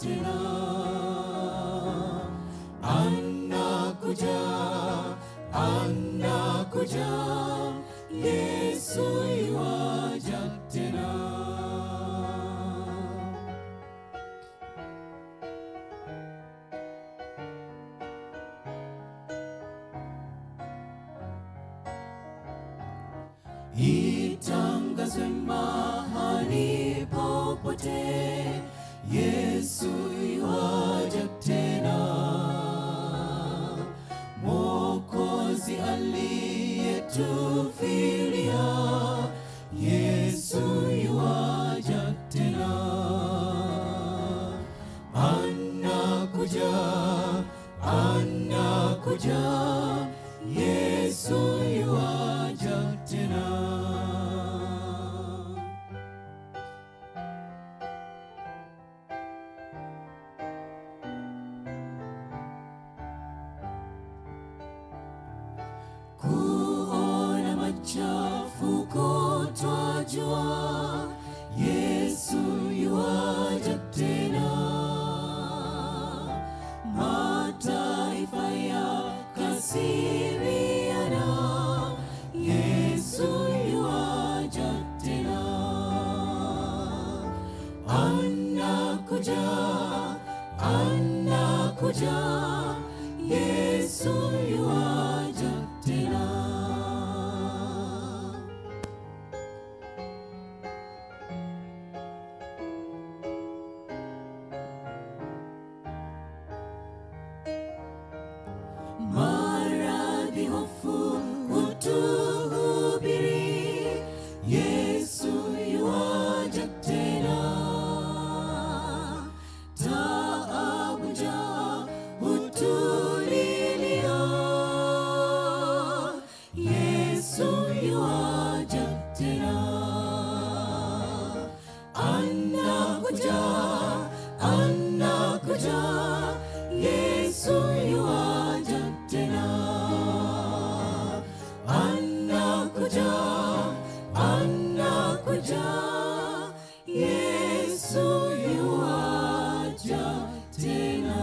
tena, anakuja, anakuja, Yesu yuaja tena. Itangazwe mahali popote, Yesu yuaja tena. Mwokozi aliyetufilia, Yesu yuaja tena. Anakuja, anakuja, Yesu yuaja tena. Kuona machafuko twajua, Yesu yuaja tena. Mataifa yakasiriana, Yesu yuaja tena. Anakuja, anakuja, Yesu yuaja tena. Maradhi, hofu, kutuhubiri, Yesu yuaja tena. Taabu, njaa, hutulilia, Yesu yuaja tena. Anakuja, anakuja, Yesu yuaja tena. Anakuja, anakuja, Yesu yuaja tena.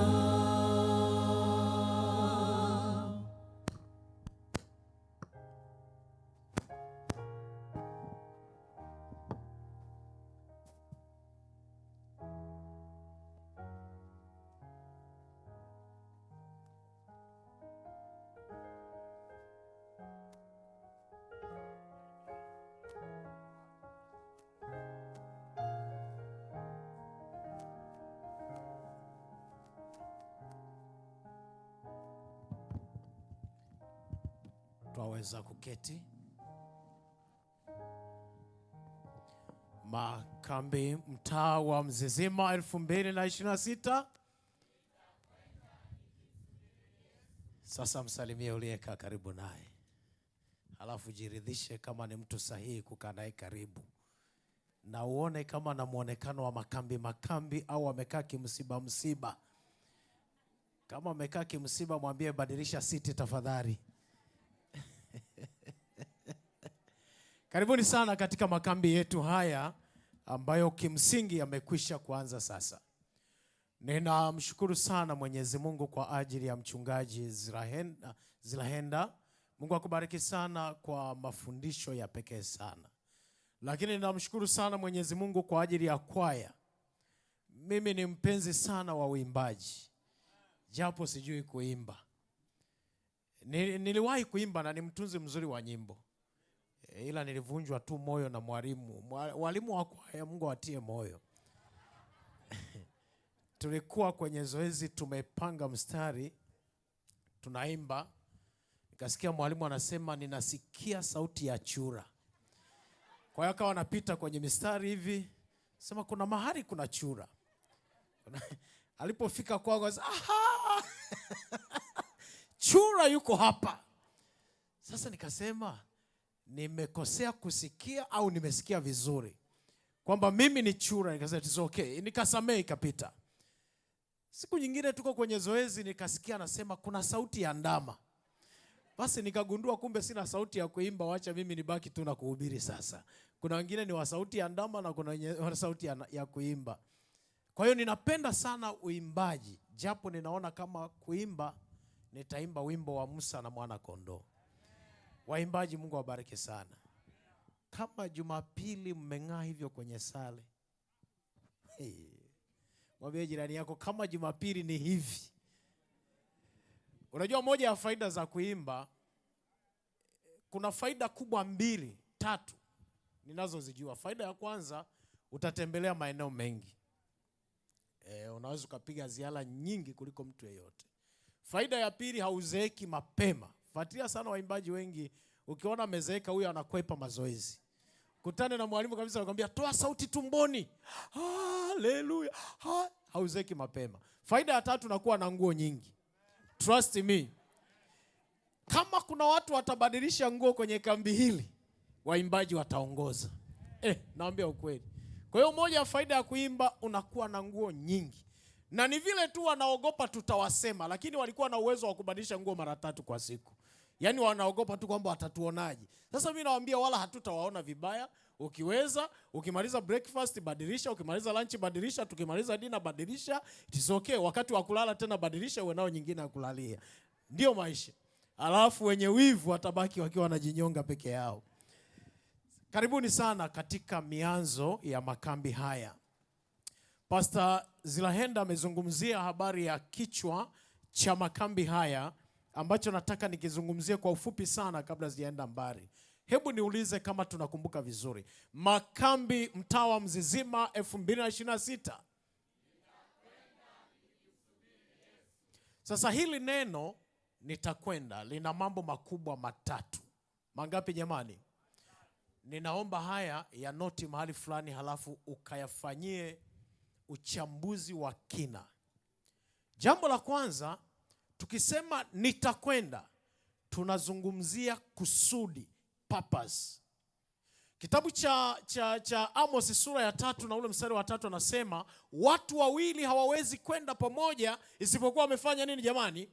Twaweza kuketi. Makambi mtaa wa Mzizima 2026. Sasa msalimie uliyekaa karibu naye, halafu jiridhishe kama ni mtu sahihi kukaa naye karibu, na uone kama na muonekano wa makambi au amekaa kimsiba msiba. Kama amekaa kimsiba, mwambie badilisha siti tafadhali. Karibuni sana katika makambi yetu haya ambayo kimsingi yamekwisha kuanza sasa. Ninamshukuru sana Mwenyezi Mungu kwa ajili ya mchungaji Zilahenda. Mungu akubariki sana kwa mafundisho ya pekee sana. Lakini ninamshukuru sana Mwenyezi Mungu kwa ajili ya kwaya. Mimi ni mpenzi sana wa uimbaji, japo sijui kuimba. Niliwahi kuimba na ni mtunzi mzuri wa nyimbo, ila nilivunjwa tu moyo na walimu wa kwaya. Mungu atie moyo. Tulikuwa kwenye zoezi, tumepanga mstari, tunaimba. Nikasikia mwalimu anasema ninasikia sauti ya chura. Kwa hiyo akawa anapita kwenye mistari hivi, sema kuna mahali kuna chura. Alipofika kwangu akasema, aha! Chura yuko hapa. Sasa nikasema nimekosea kusikia au nimesikia vizuri kwamba mimi ni chura. Nikasema it's okay, nikasamee, ikapita. Siku nyingine tuko kwenye zoezi, nikasikia anasema kuna sauti ya ndama. Basi nikagundua kumbe sina sauti ya kuimba, wacha mimi nibaki tu na kuhubiri sasa. Kuna wengine ni wa sauti ya ndama na kuna wa sauti ya kuimba. Kwa hiyo ninapenda sana uimbaji, japo ninaona kama kuimba nitaimba wimbo wa Musa na mwana kondoo. Waimbaji, Mungu awabariki sana. Kama Jumapili mmeng'aa hivyo kwenye sale. Mwambie jirani yako kama Jumapili ni hivi. Unajua moja ya faida za kuimba, kuna faida kubwa 2, 3 ninazozijua. Faida ya kwanza, utatembelea maeneo mengi. Unaweza ukapiga ziara nyingi kuliko mtu yeyote. Faida ya pili, hauzeeki mapema. Fuatilia sana waimbaji wengi, ukiona amezeeka huyo anakwepa mazoezi. Kutane na mwalimu kabisa anakuambia toa sauti tumboni. Haleluya. Hauzeeki mapema. Faida ya tatu, nakuwa na nguo nyingi. Trust me. Kama kuna watu watabadilisha nguo kwenye kambi hili, waimbaji wataongoza. Naambia ukweli. Kwa hiyo moja ya faida ya kuimba, unakuwa na nguo nyingi. Na ni vile tu wanaogopa tutawasema, lakini walikuwa na uwezo wa kubadilisha nguo mara 3 kwa siku. Yaani wanaogopa tu kwamba watatuonaje. Sasa mimi nawaambia wala hatutawaona vibaya. Ukiweza, ukimaliza breakfast badilisha, ukimaliza lunch badilisha, tukimaliza dinner badilisha. It is okay. Wakati wa kulala tena badilisha, uwe nao nyingine ya kulalia. Ndio maisha. Alafu wenye wivu watabaki wakiwa wanajinyonga peke yao. Karibuni sana katika mianzo ya makambi haya. Pastor Zilahenda amezungumzia habari ya kichwa cha makambi haya, ambacho nataka nikizungumzie kwa ufupi sana kabla sijaenda mbali. Hebu niulize kama tunakumbuka vizuri. Makambi mtaa wa Mzizima 2026. Sasa hili neno nitakwenda lina mambo makubwa 3. Mangapi jamani? Ninaomba haya ya noti mahali fulani, halafu ukayafanyie uchambuzi wa kina. Jambo la kwanza, tukisema nitakwenda, tunazungumzia kusudi, purpose. Kitabu cha Amos sura ya 3 na ule mstari wa 3 anasema watu wawili hawawezi kwenda pamoja isipokuwa wamefanya nini jamani?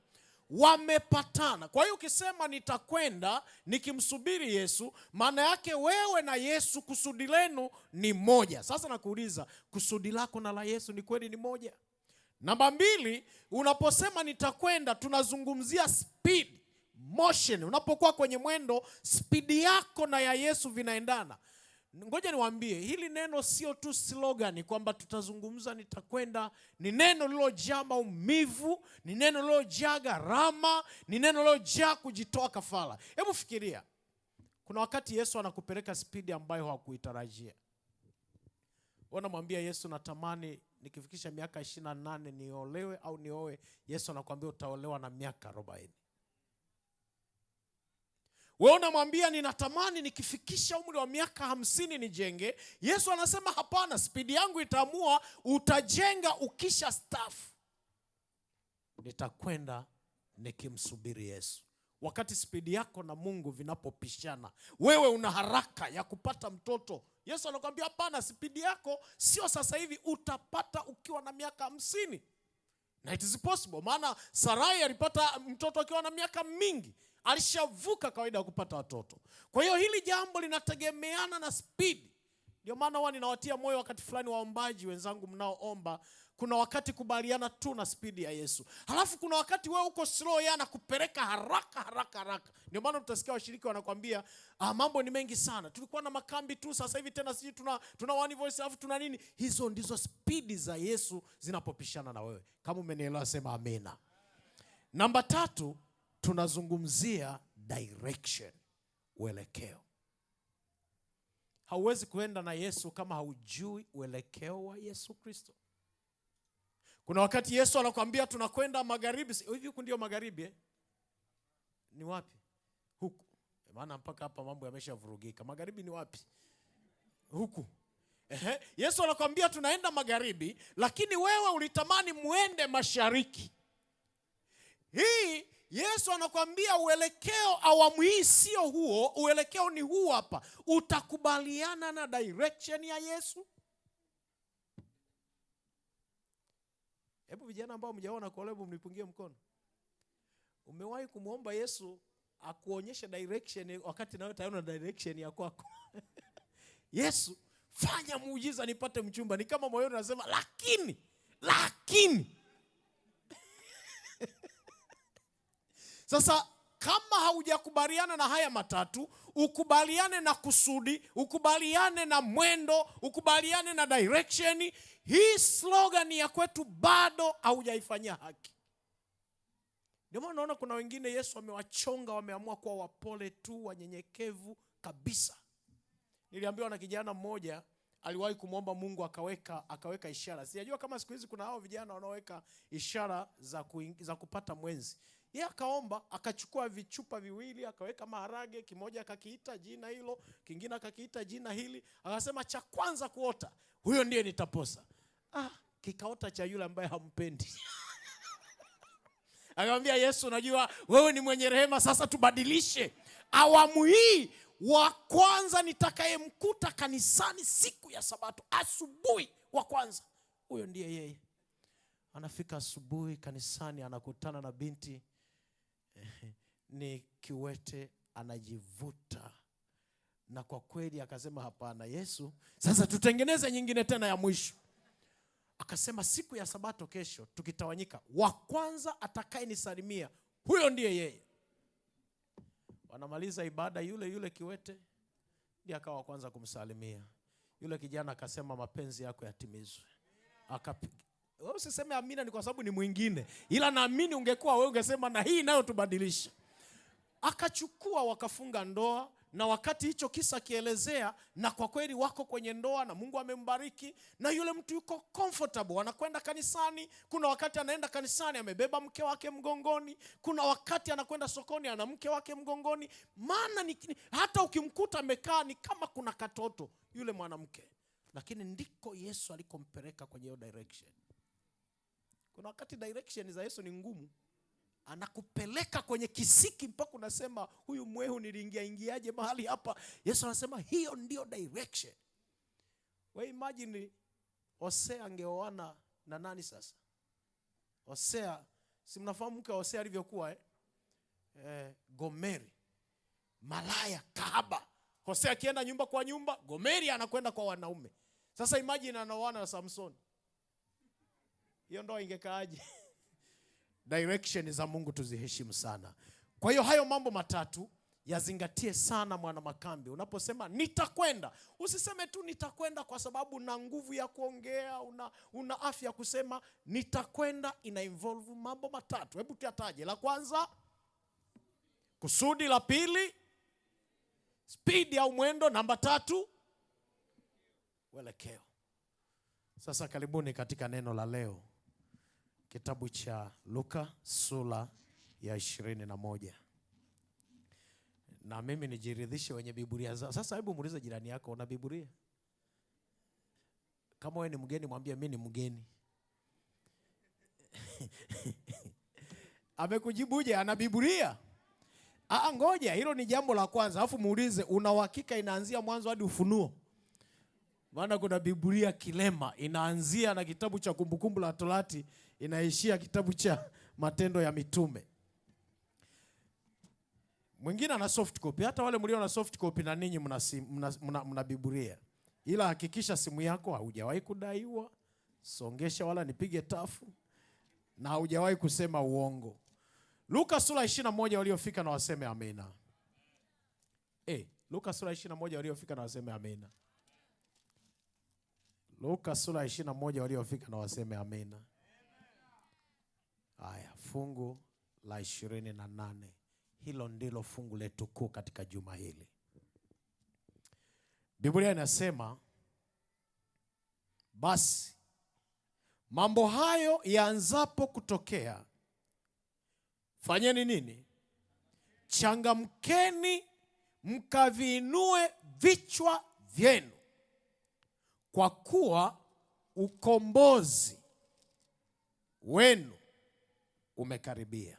Wamepatana. Kwa hiyo ukisema nitakwenda nikimsubiri Yesu, maana yake wewe na Yesu kusudi lenu ni moja. Sasa nakuuliza, kusudi lako na la Yesu ni kweli ni moja? Namba 2, unaposema nitakwenda, tunazungumzia speed, motion. Unapokuwa kwenye mwendo, speed yako na ya Yesu vinaendana. Ngoja niwaambie, hili neno sio tu slogan kwamba tutazungumza nitakwenda. Ni neno lililojaa maumivu, ni neno lililojaa gharama, ni neno lililojaa kujitoa kafara. Hebu fikiria, kuna wakati Yesu anakupeleka spidi ambayo hakuitarajia. Unamwambia Yesu, natamani nikifikisha miaka 28 niolewe au nioe. Yesu anakuambia utaolewa na miaka 40. Wewe unamwambia ninatamani nikifikisha umri wa miaka 50 nijenge. Yesu anasema hapana, spidi yangu itaamua utajenga ukisha staff. Nitakwenda nikimsubiri Yesu. Wakati spidi yako na Mungu vinapopishana, wewe una haraka ya kupata mtoto, Yesu anakuambia hapana, spidi yako sio sasa hivi, utapata ukiwa na miaka 50. Na it is possible, maana Sarai alipata mtoto akiwa na miaka mingi. Alishavuka kawaida ya kupata watoto. Kwa hiyo hili jambo linategemeana na speed. Ndio maana huwa ninawatia moyo wakati fulani waombaji wenzangu mnaoomba, kuna wakati kubaliana tu na speed ya Yesu. Halafu kuna wakati wewe uko slow, yeye anakupeleka haraka. Ndio maana utasikia washiriki wanakuambia mambo ni mengi sana. Tulikuwa na makambi tu, sasa hivi tena sisi tuna one voice, alafu tuna nini? Hizo ndizo speed za Yesu zinapopishana na wewe. Kama umenielewa sema amena. Namba 3, tunazungumzia direction, uelekeo. Hauwezi kuenda na Yesu kama haujui uelekeo wa Yesu Kristo. Kuna wakati Yesu anakuambia tunakwenda magharibi. Hivi huku ndio magharibi Ni wapi? Huku. Maana mpaka hapa mambo yameshavurugika. Magharibi ni wapi? Huku. Yesu anakuambia tunaenda magharibi, lakini wewe ulitamani muende mashariki. Hii Yesu anakuambia uelekeo awamu hii sio huo, uelekeo ni huu hapa. Utakubaliana na direction ya Yesu? Hebu vijana ambao mjaona kwa leo mnipungie mkono. Umewahi kumuomba Yesu akuonyeshe direction wakati nawe tayari una direction ya kwako? Yesu, fanya muujiza nipate mchumba. Ni kama moyoni unasema lakini lakini sasa kama haujakubaliana na haya matatu, ukubaliane na kusudi, ukubaliane na mwendo, ukubaliane na direction, hii slogan ya kwetu bado haujaifanyia haki. Ndio maana naona kuna wengine Yesu amewachonga, wameamua kuwa wapole tu, wanyenyekevu kabisa. Niliambiwa na kijana mmoja aliwahi kumwomba Mungu akaweka ishara. Sijajua kama siku hizi kuna hao vijana wanaoweka ishara za kupata mwenzi. Yeye akaomba, akachukua vichupa viwili, akaweka maharage, kimoja akakiita jina hilo, kingine akakiita jina hili, akasema cha kwanza kuota, huyo ndiye nitaposa. Kikaota cha yule ambaye hampendi. Akamwambia Yesu, unajua wewe ni mwenye rehema, sasa tubadilishe. Awamu hii wa kwanza nitakayemkuta kanisani siku ya Sabato asubuhi, wa kwanza, huyo ndiye yeye. Anafika asubuhi kanisani, anakutana na binti ni kiwete, anajivuta. Na kwa kweli akasema hapana Yesu, sasa tutengeneze nyingine tena ya mwisho. Akasema siku ya Sabato kesho tukitawanyika, wa kwanza atakayenisalimia huyo ndiye yeye. Wanamaliza ibada, yule kiwete ndiye akawa wa kwanza kumsalimia. Yule kijana akasema mapenzi yako yatimizwe. Wewe usiseme amina ni kwa sababu ni mwingine, ila naamini ungekuwa wewe ungesema na hii nayo tubadilishe. Akachukua, wakafunga ndoa, na wakati hicho kisa kielezea, na kwa kweli wako kwenye ndoa na Mungu amembariki, na yule mtu yuko comfortable, anakwenda kanisani. Kuna wakati anaenda kanisani amebeba mke wake mgongoni, kuna wakati anakwenda sokoni ana mke wake mgongoni. Maana hata ukimkuta amekaa ni kama kuna katoto yule mwanamke. Lakini ndiko Yesu alikompeleka kwenye hiyo direction. Kuna wakati direction za Yesu ni ngumu. Anakupeleka kwenye kisiki mpaka unasema huyu mwehu niliingiaje mahali hapa. Yesu anasema hiyo ndio direction. We imagine Hosea angeoana na nani sasa? Hosea, si mnafahamu mke wa Hosea alivyokuwa Gomeri, malaya, kahaba. Hosea akienda nyumba kwa nyumba, Gomeri anakwenda kwa wanaume. Sasa imagine anaoana na Samson. Hiyo ndoa ingekaaje? Direction za Mungu tuziheshimu sana. Kwa hiyo hayo mambo matatu yazingatie sana mwana makambi. Unaposema nitakwenda, usiseme tu nitakwenda kwa sababu na nguvu ya kuongea, una afya kusema. Nitakwenda ina involve mambo matatu. Hebu tuyataje. La kwanza, kusudi. La pili, speed au mwendo. Namba 3, uelekeo. Sasa karibuni katika neno la leo. Kitabu cha Luka sura ya 21. Na mimi nijiridhishe wenye Biblia zao. Sasa hebu muulize jirani yako, una Biblia? Kama wewe ni mgeni mwambie mimi ni mgeni. Amekujibuje? Ana Biblia? Ngoja, hilo ni jambo la kwanza. Alafu muulize una uhakika inaanzia Mwanzo hadi Ufunuo? Maana kuna Biblia kilema, inaanzia na kitabu cha Kumbukumbu la Torati, inaishia kitabu cha Matendo ya Mitume. Mwingine ana soft copy. Hata wale mlio na soft copy na ninyi mna Biblia. Ila hakikisha simu yako haujawahi kudaiwa, songesha wala nipige tafu, na haujawahi kusema uongo. Luka sura 21 waliofika na waseme amena. Luka sura 21 waliofika na waseme amena. Luka sura 21 waliofika na waseme amena. Haya, fungu la 28. Hilo ndilo fungu letu kuu katika juma hili. Biblia inasema, basi mambo hayo yaanzapo kutokea, fanyeni nini? Changamkeni mkaviinue vichwa vyenu, kwa kuwa ukombozi wenu umekaribia.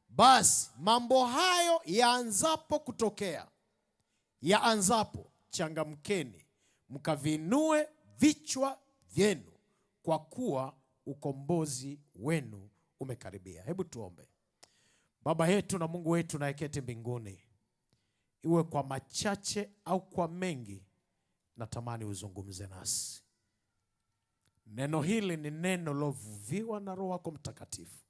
Basi mambo hayo yaanzapo kutokea, changamkeni mkaviinue vichwa vyenu, kwa kuwa ukombozi wenu umekaribia. Hebu tuombe. Baba yetu na Mungu wetu unayeketi mbinguni, iwe kwa machache au kwa mengi, natamani uzungumze nasi. Neno hili ni neno lovuviwa na Roho wako Mtakatifu,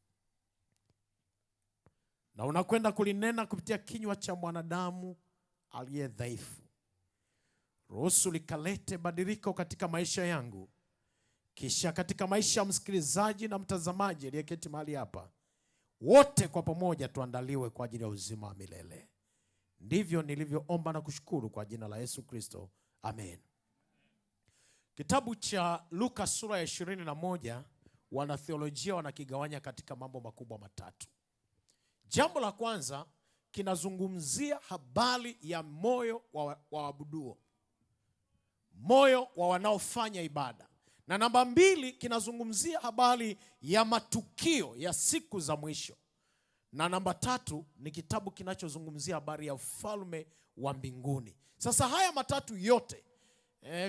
na unakwenda kulinena kupitia kinywa cha mwanadamu aliye dhaifu. Ruhusu likalete badiliko katika maisha yangu, kisha katika maisha ya msikilizaji na mtazamaji aliyeketi mahali hapa. Wote kwa pamoja tuandaliwe kwa ajili ya uzima wa milele. Ndivyo nilivyoomba na kushukuru kwa jina la Yesu Kristo. Amen. Kitabu cha Luka sura ya 21, wanatheolojia wanakigawanya katika mambo makubwa matatu. Jambo la kwanza kinazungumzia habari ya moyo wa waabuduo, moyo wa wanaofanya ibada. Na namba 2 kinazungumzia habari ya matukio ya siku za mwisho. Na namba 3 ni kitabu kinachozungumzia habari ya ufalme wa mbinguni. Sasa haya matatu yote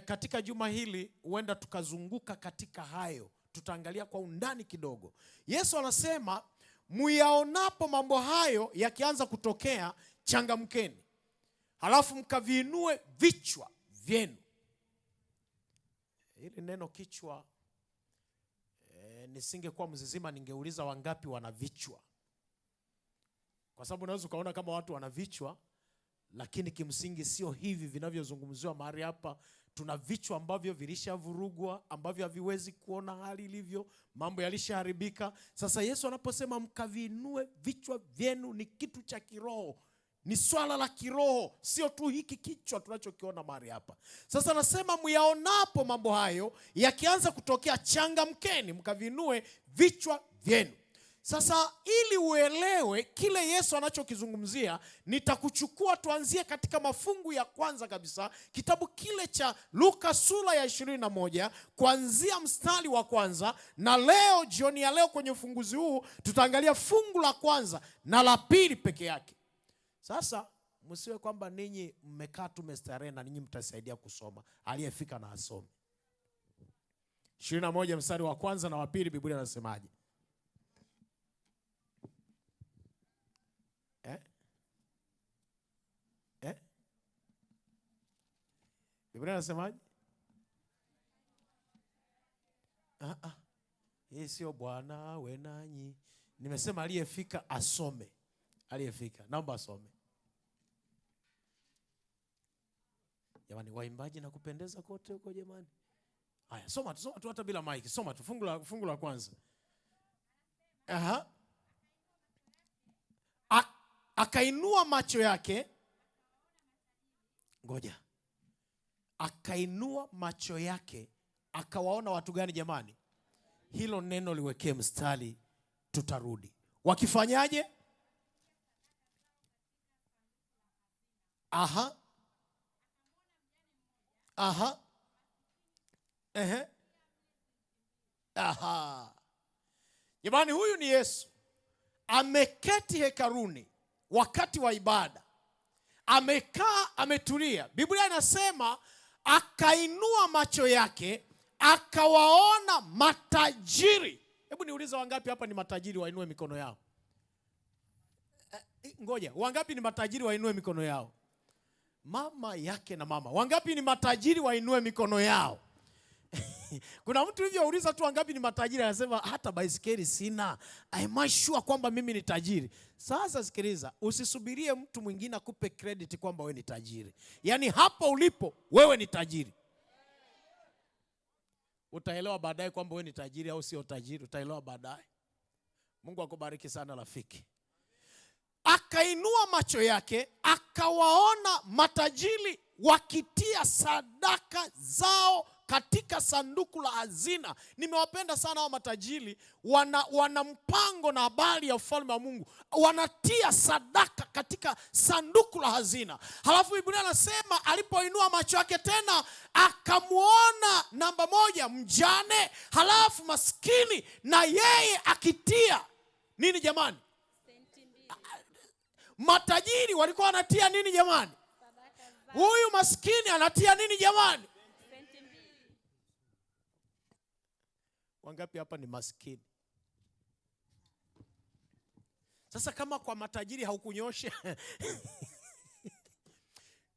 katika juma hili huenda tukazunguka katika hayo. Tutaangalia kwa undani kidogo. Yesu anasema muyaonapo mambo hayo yakianza kutokea, changamkeni, halafu mkaviinue vichwa vyenu. Hili neno kichwa, nisingekuwa mzizima ningeuliza wangapi wana vichwa, kwa sababu unaweza ukaona kama watu wana vichwa, lakini kimsingi sio hivi vinavyozungumziwa mahali hapa. Tuna vichwa ambavyo vilishavurugwa, ambavyo haviwezi kuona hali ilivyo, mambo yalishaharibika. Sasa Yesu anaposema mkaviinue vichwa vyenu, ni kitu cha kiroho, ni swala la kiroho, sio tu hiki kichwa tunachokiona mahali hapa. Sasa anasema muyaonapo mambo hayo yakianza kutokea, changamkeni, mkaviinue vichwa vyenu. Sasa ili uelewe kile Yesu anachokizungumzia, nitakuchukua tuanzie katika mafungu ya kwanza kabisa, kitabu kile cha Luka sura ya 21 kuanzia mstari wa kwanza. Na leo jioni ya leo kwenye ufunguzi huu tutaangalia fungu la kwanza na la pili peke yake. Sasa msiwe kwamba ninyi mmekaa tu mestarehe na ninyi mtasaidia kusoma. Aliyefika na asome 21 mstari wa kwanza na wa pili. Biblia inasemaje? Biblia inasemaje? Hii sio Bwana we nanyi. Nimesema aliyefika asome. Aliyefika naomba asome. Jamani, waimbaji na kupendeza kote huko jamani. Haya, soma tu hata bila mic. Soma tu fungu la kwanza. Akainua macho yake. Ngoja. Akainua macho yake akawaona watu gani jamani? Hilo neno liwekee mstari, tutarudi. Wakifanyaje? Aha. Jamani, huyu ni Yesu. Ameketi hekaluni wakati wa ibada. Amekaa, ametulia. Biblia inasema akainua macho yake akawaona matajiri. Hebu niuliza, wangapi hapa ni matajiri? Wainue mikono yao. Ngoja, wangapi ni matajiri? Wainue mikono yao. Mama yake na mama, wangapi ni matajiri? Wainue mikono yao. Kuna mtu hivyo uliza tu wangapi ni matajiri, anasema hata baisikeli sina. Am I sure kwamba mimi ni tajiri? Sasa sikiliza, usisubirie mtu mwingine akupe credit kwamba wewe ni tajiri. Yaani hapo ulipo wewe ni tajiri. Utaelewa baadaye kwamba wewe ni tajiri au sio tajiri, utaelewa baadaye. Mungu akubariki sana rafiki. Akainua macho yake akawaona matajiri wakitia sadaka zao katika sanduku la hazina. Nimewapenda sana hao matajiri, wana mpango na habari ya ufalme wa Mungu. Wanatia sadaka katika sanduku la hazina. Halafu Biblia anasema alipoinua macho yake tena akamuona namba 1 mjane, halafu maskini, na yeye akitia nini jamani? Matajiri walikuwa wanatia nini jamani? Huyu maskini anatia nini jamani? Wangapi hapa ni maskini? Sasa kama kwa matajiri haukunyoshe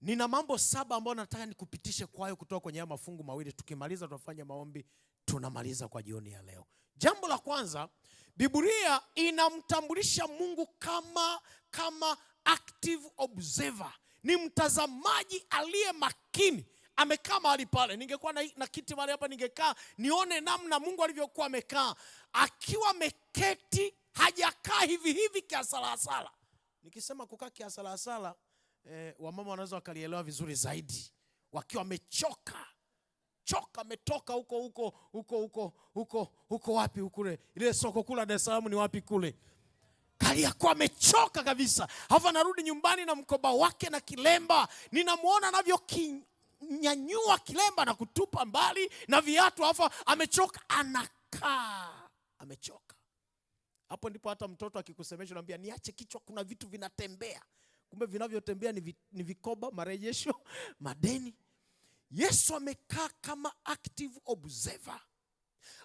nina mambo 7 ambayo nataka nikupitishe kwayo kutoka kwenye haya mafungu mawili. Tukimaliza tutafanya maombi tunamaliza kwa jioni ya leo. Jambo la kwanza, Biblia inamtambulisha Mungu kama active observer. Ni mtazamaji aliye makini. Amekaa mahali pale. Ningekuwa na kiti mahali hapa, ningekaa nione namna Mungu alivyokuwa amekaa. Akiwa ameketi, hajakaa hivi hivi kiasalasala. Nikisema kukaa kiasalasala, wamama wanaweza wakalielewa vizuri zaidi. Wakiwa wamechoka. Ametoka huko wapi kule? Ile soko kula Dar es Salaam ni wapi kule? Kariakoo, amechoka kabisa. Halafu anarudi nyumbani na mkoba wake na kilemba. Ninamuona anavyokinyanyua kilemba na kutupa mbali na viatu. Halafu amechoka, anakaa. Amechoka. Hapo ndipo hata mtoto akikusemesha unamwambia niache kichwa, kuna vitu vinatembea. Kumbe vinavyotembea ni vikoba, marejesho, madeni. Yesu amekaa kama active observer.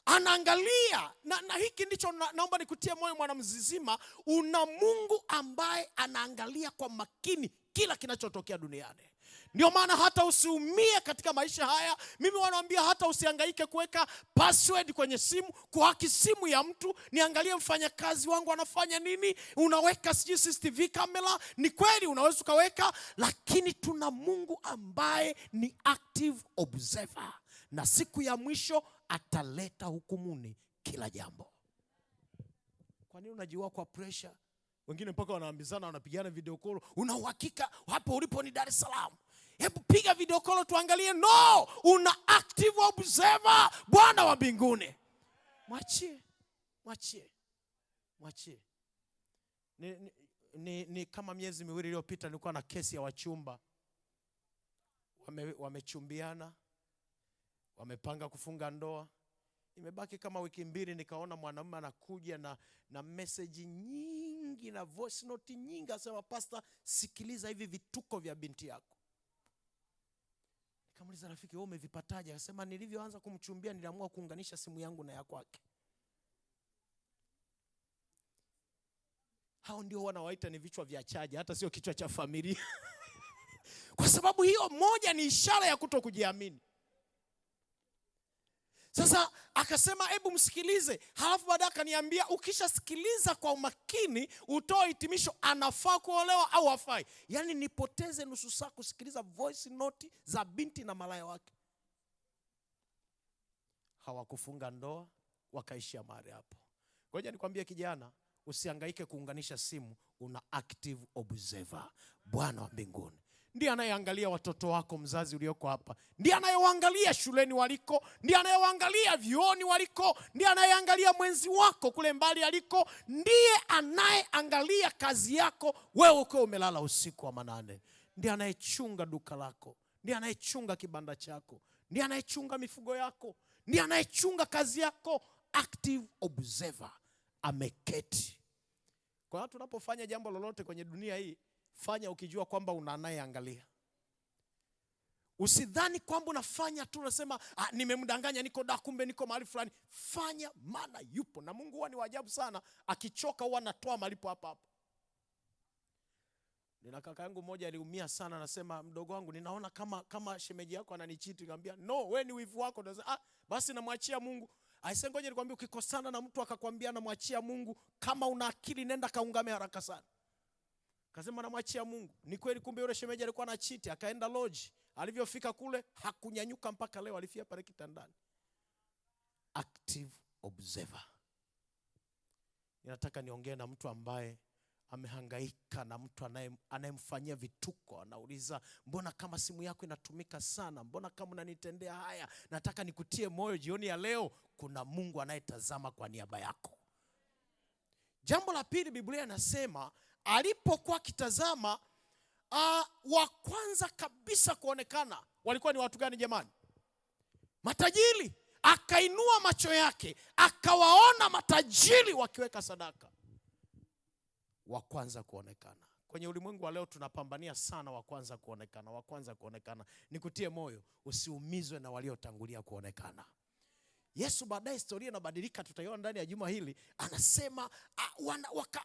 Anaangalia na hiki ndicho naomba nikutie moyo mwanamzizima. Una Mungu ambaye anaangalia kwa makini kila kinachotokea duniani. Ndio maana hata usiumie katika maisha haya. Mimi wanaambia hata usihangaike kuweka password kwenye simu, kuhaki simu ya mtu. Niangalie mfanyakazi wangu anafanya nini. Unaweka CCTV camera. Ni kweli unaweza ukaweka, lakini tuna Mungu ambaye ni active observer. Na siku ya mwisho ataleta hukumuni kila jambo. Kwa nini unajiwa kwa pressure? Wengine mpaka wanaambizana, wanapigana video call. Una uhakika hapo ulipo ni Dar es Salaam? Hebu piga video call tuangalie. No, una active observer, Bwana wa mbinguni. Mwachie. Ni kama miezi miwili iliyopita nilikuwa na kesi ya wachumba. Wamechumbiana. Wamepanga kufunga ndoa. Imebaki kama wiki mbili, nikaona mwanamume anakuja na message nyingi na voice note nyingi. Asema, pastor, sikiliza hivi vituko vya binti yako. Nikamuuliza, rafiki, wewe umevipataje? Akasema, nilivyoanza kumchumbia niliamua kuunganisha simu yangu na ya kwake. Hao ndio wanawaita ni vichwa vya chaja, hata sio kichwa cha familia. Kwa sababu hiyo moja ni ishara ya kutokujiamini. Sasa akasema hebu msikilize. Halafu baadaye akaniambia ukishasikiliza kwa umakini utoe hitimisho, anafaa kuolewa au hafai. Yaani nipoteze nusu saa kusikiliza voice note za binti na malaya wake. Hawakufunga ndoa, wakaishia mahali hapo. Ngoja nikwambie kijana, usihangaike kuunganisha simu, una active observer, Bwana wa mbinguni. Ndiye anayeangalia watoto wako, mzazi ulioko hapa. Ndiye anayewaangalia shuleni waliko. Ndiye anayewaangalia vioni waliko. Ndiye anayeangalia mwenzi wako kule mbali aliko. Ndiye anayeangalia kazi yako wewe ukiwa umelala usiku wa manane. Ndiye anayechunga duka lako. Ndiye anayechunga kibanda chako. Ndiye anayechunga mifugo yako. Ndiye anayechunga kazi yako. Active observer, ameketi. Kwa hiyo tunapofanya jambo lolote kwenye dunia hii, fanya ukijua kwamba una anayeangalia. Usidhani kwamba unafanya tu unasema nimemdanganya niko kumbe niko mahali fulani. Fanya maana yupo. Na Mungu huwa ni waajabu sana, akichoka huwa anatoa malipo hapa hapa. Nina kaka yangu mmoja aliumia sana, anasema mdogo wangu ninaona kama shemeji yako ananichiti. Nikamwambia no, wewe ni wivu wako. Nasema basi namwachia Mungu. Aisee, ngoja nikwambie, ukikosana na mtu akakwambia namwachia Mungu, kama una akili nenda kaungame haraka sana. Kasema namwachia Mungu. Ni kweli, kumbe yule shemeji alikuwa na chiti, akaenda lodge. Alivyofika kule hakunyanyuka mpaka leo, alifia pale kitandani. Active observer. Ninataka niongee na mtu ambaye amehangaika na mtu anayemfanyia vituko. Anauliza, mbona kama simu yako inatumika sana? Mbona kama unanitendea haya? Nataka nikutie moyo jioni ya leo, kuna Mungu anayetazama kwa niaba yako. Jambo la pili, Biblia inasema alipokuwa akitazama, wa kwanza kabisa kuonekana walikuwa ni watu gani jamani? Matajiri. Akainua macho yake akawaona matajiri wakiweka sadaka. Wa kwanza kuonekana. Kwenye ulimwengu wa leo tunapambania sana wa kwanza kuonekana. Nikutie moyo, usiumizwe na waliotangulia kuonekana. Yesu baadaye historia inabadilika, tutaiona ndani ya juma hili. Anasema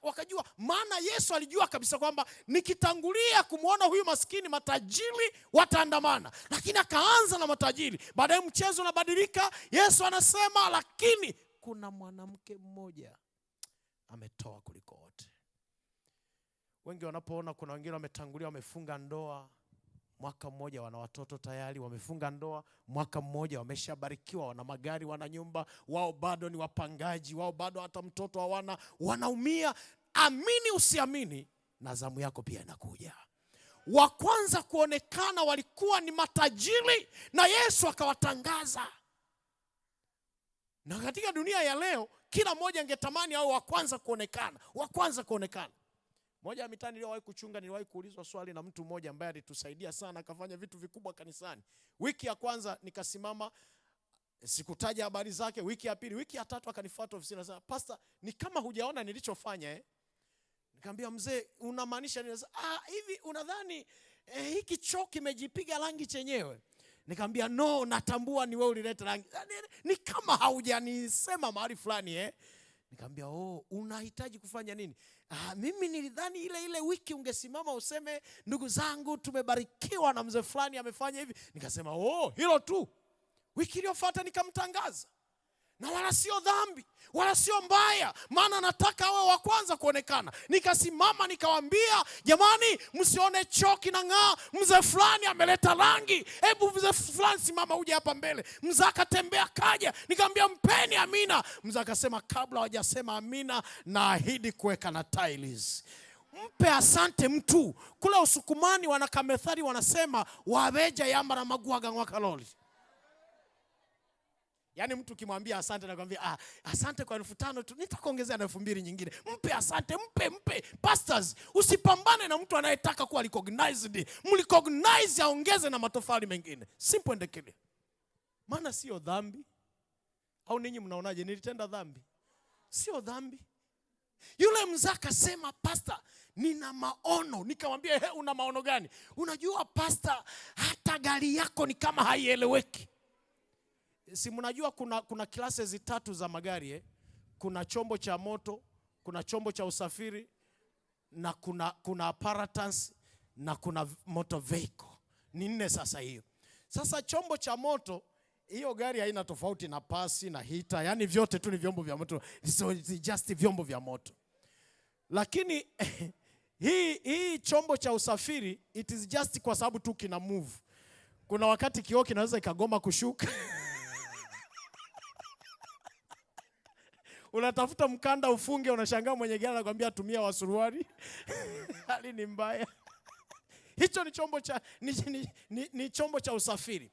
wakajua, maana Yesu alijua kabisa kwamba nikitangulia kumwona huyu maskini matajiri wataandamana, lakini akaanza na matajiri. Baadaye mchezo unabadilika. Yesu anasema lakini kuna mwanamke mmoja ametoa kuliko wote. Wengi wanapoona kuna wengine wametangulia, wamefunga ndoa mwaka mmoja, wana watoto tayari, wamefunga ndoa mwaka mmoja, wameshabarikiwa, wana magari, wana nyumba, wao bado ni wapangaji, wao bado hata mtoto hawana, wanaumia. Amini usiamini, na zamu yako pia inakuja. Wa kwanza kuonekana walikuwa ni matajiri, na Yesu akawatangaza. Na katika dunia ya leo kila mmoja angetamani hao wa kwanza kuonekana, wa kwanza kuonekana. Moja ya mitani niliyowahi kuchunga, niliwahi kuulizwa swali na mtu mmoja ambaye alitusaidia sana, akafanya vitu vikubwa kanisani. Wiki ya kwanza nikasimama, sikutaja habari zake. Wiki ya pili, wiki ya tatu akanifuata ofisini, akasema, "Pastor, ni kama hujaona nilichofanya Nikamwambia, "Mzee, unamaanisha nini?" Hivi unadhani hiki choo kimejipiga rangi chenyewe?" Nikamwambia, "No, natambua ni wewe ulileta rangi. Ni kama haujanisema mahali fulani Nikamwambia, unahitaji kufanya nini?" Mimi nilidhani ile wiki ungesimama useme, "Ndugu zangu, tumebarikiwa na mzee fulani amefanya hivi." Nikasema, hilo tu. Wiki iliyofuata nikamtangaza. Na wala sio dhambi, wala sio mbaya, maana nataka awe wa kwanza kuonekana. Nikasimama nikawaambia, "Jamani, msione choki na ng'aa, mzee fulani ameleta rangi. Hebu mzee fulani simama uje hapa mbele." Mzee akatembea kaja, nikamwambia, "Mpeni amina." Mzee akasema, "Kabla hawajasema amina, naahidi kuweka na tiles." Mpe asante mtu. Kule Usukumani wanakamethali wanasema, "Wabeja yamba na maguaga ngwakaloli." Yaani mtu kimwambia asante na kwambia, "Asante kwa 5,000 tu, nitakuongezea na 2,000 nyingine." Mpe asante, mpe. Pastors, usipambane na mtu anayetaka kuwa recognized. Mrecognize, aongeze na matofali mengine. Simple and clear. Maana sio dhambi. Au ninyi mnaonaje, nilitenda dhambi? Sio dhambi. Yule mzee akasema, "Pastor, nina maono." Nikamwambia, "Una maono gani?" "Unajua pastor, hata gari yako ni kama haieleweki." Si mnajua kuna classes 3 za magari Kuna chombo cha moto, kuna chombo cha usafiri, na kuna apparatus, na kuna motor vehicle. Ni 4 sasa hiyo. Sasa chombo cha moto, hiyo gari haina tofauti na pasi na hita, yani vyote tu ni vyombo vya moto. So it's just vyombo vya moto. Lakini hii chombo cha usafiri, it is just kwa sababu tu kina move. Kuna wakati kioo kinaweza ikagoma kushuka. Unatafuta mkanda ufunge, unashangaa mwenye gari anakuambia tumia wasuruari. Hali ni mbaya. Hicho ni chombo cha ni chombo cha usafiri.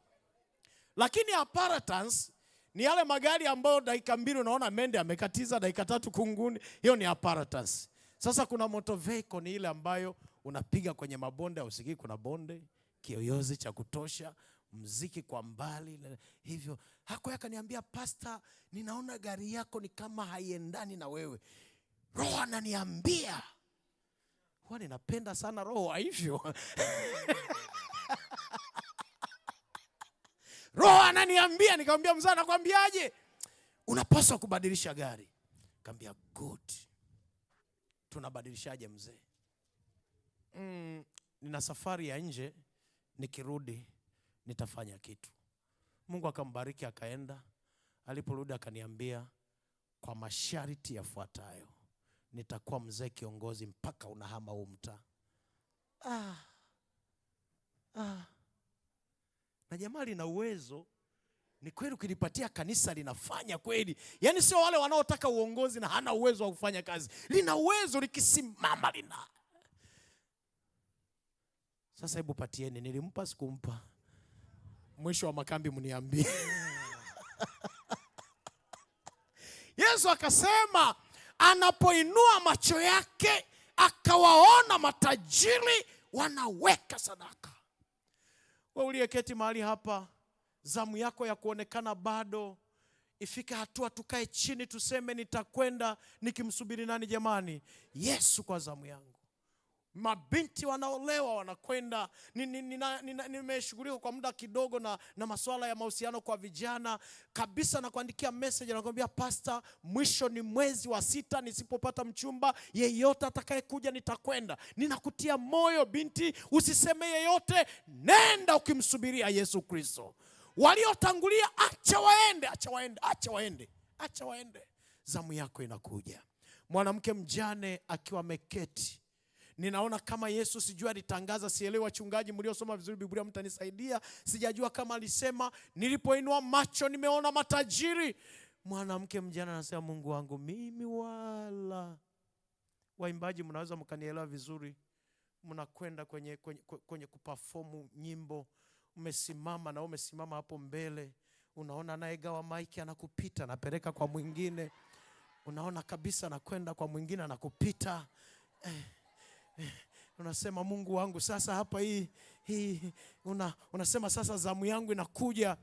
Lakini apparatus ni yale magari ambayo dakika 2 unaona mende amekatiza, dakika 3 kunguni. Hiyo ni apparatus. Sasa kuna motor vehicle, ni ile ambayo unapiga kwenye mabonde, usikii kuna bonde, kiyoyozi cha kutosha, mziki kwa mbali hivyo. Hako yakaniambia, "Pastor, ninaona gari yako ni kama haiendani na wewe." Roho ananiambia. Huwa ninapenda sana roho hivyo. Roho ananiambia, nikamwambia, "Mzee, nakwambiaje? Unapaswa kubadilisha gari." Nikamwambia, "Good. Tunabadilishaje mzee?" "Nina safari ya nje, nikirudi nitafanya kitu." Mungu akambariki, akaenda. Aliporudi akaniambia, "Kwa masharti yafuatayo, nitakuwa mzee kiongozi mpaka unahama huu mtaa." Na jamaa lina uwezo. Ni kweli, ukilipatia kanisa linafanya kweli. Yaani sio wale wanaotaka uongozi na hana uwezo wa kufanya kazi. Lina uwezo, likisimama lina. Sasa hebu patieni, nilimpa sikumpa? Mwisho wa makambi mniambie. Yesu akasema, anapoinua macho yake akawaona matajiri wanaweka sadaka. Wewe uliyeketi mahali hapa, zamu yako ya kuonekana bado. Ifike hatua tukae chini tuseme, nitakwenda nikimsubiri nani jamani? Yesu kwa zamu yangu. Mabinti wanaolewa wanakwenda. Nimeshughulika kwa muda kidogo na masuala ya mahusiano kwa vijana kabisa, na kuandikia message anakuambia, pastor, mwisho ni mwezi wa 6, nisipopata mchumba yeyote atakayekuja nitakwenda. Ninakutia moyo binti, usiseme yeyote, nenda ukimsubiria Yesu Kristo. Waliotangulia acha waende. Zamu yako inakuja. Mwanamke mjane akiwa ameketi, ninaona kama Yesu, sijui alitangaza, sielewi, wachungaji mliosoma vizuri Biblia mtanisaidia. Sijajua kama alisema, nilipoinua macho nimeona matajiri. Mwanamke mjane anasema, Mungu wangu mimi wala. Waimbaji mnaweza mkanielewa vizuri. Mnakwenda kwenye kuperform nyimbo, umesimama hapo mbele, unaona anayegawa maiki anakupita, anapeleka kwa mwingine, unaona kabisa anakwenda kwa mwingine anakupita. Unasema, Mungu wangu, sasa hapa unasema sasa zamu yangu inakuja.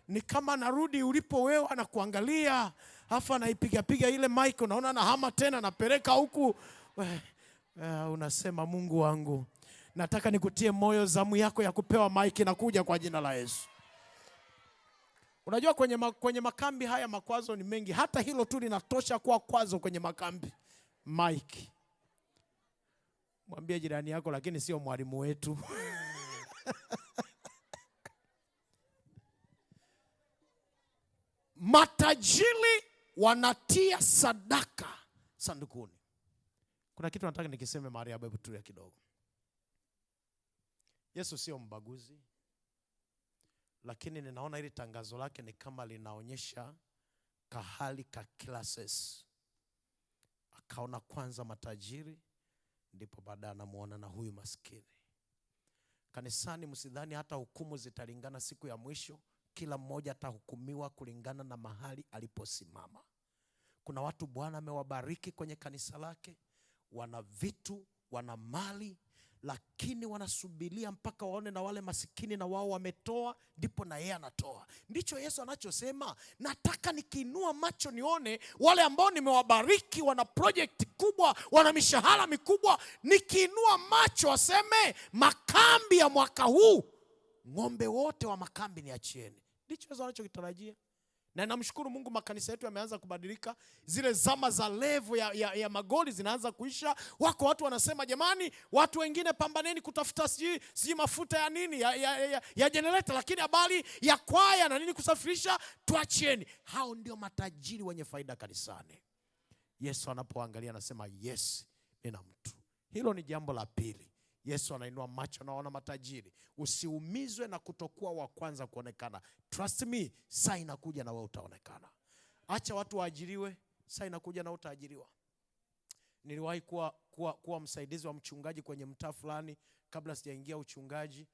Ni kama narudi ulipo wewe, anakuangalia, hafa anaipiga ile mic, unaona anahama tena anapeleka huku. Unasema, Mungu wangu, nataka nikutie moyo, zamu yako ya kupewa mic inakuja kwa jina la Yesu. Unajua kwenye makambi haya makwazo ni mengi. Hata hilo tu linatosha kuwa kwazo kwenye makambi. Mic. Mwambie jirani yako, lakini sio mwalimu wetu. Matajiri wanatia sadaka sandukuni. Kuna kitu nataka nikiseme mahali hapa, hebu tulia kidogo. Yesu sio mbaguzi, lakini ninaona hili tangazo lake ni kama linaonyesha kahali ka classes. Akaona kwanza matajiri, ndipo baadaye anamuona na huyu maskini. Kanisani msidhani hata hukumu zitalingana siku ya mwisho. Kila mmoja atahukumiwa kulingana na mahali aliposimama. Kuna watu Bwana amewabariki kwenye kanisa lake, wana vitu, wana mali, lakini wanasubiria mpaka waone na wale masikini na wao wametoa, ndipo na yeye anatoa. Ndicho Yesu anachosema, nataka nikiinua macho nione wale ambao nimewabariki, wana project kubwa, wana mishahara mikubwa. Nikiinua macho waseme, makambi ya mwaka huu, ng'ombe wote wa makambi niachieni. Ndicho Yesu anachokitarajia. Na namshukuru Mungu, makanisa yetu yameanza kubadilika. Zile zama za levo ya magoli zinaanza kuisha. Wako watu wanasema, jamani, watu wengine pambaneni kutafuta siji mafuta ya nini ya generator, lakini habari ya kwaya na nini kusafirisha tuachieni. Hao ndio matajiri wenye faida kanisani. Yesu anapoangalia anasema, yes, nina mtu. Hilo ni jambo la pili. Yesu anainua macho, anaona matajiri. Usiumizwe na kutokuwa wa kwanza kuonekana. Trust me, saa inakuja na wewe utaonekana. Acha watu waajiriwe, saa inakuja na utaajiriwa. Niliwahi kuwa msaidizi wa mchungaji kwenye mtaa fulani kabla sijaingia uchungaji,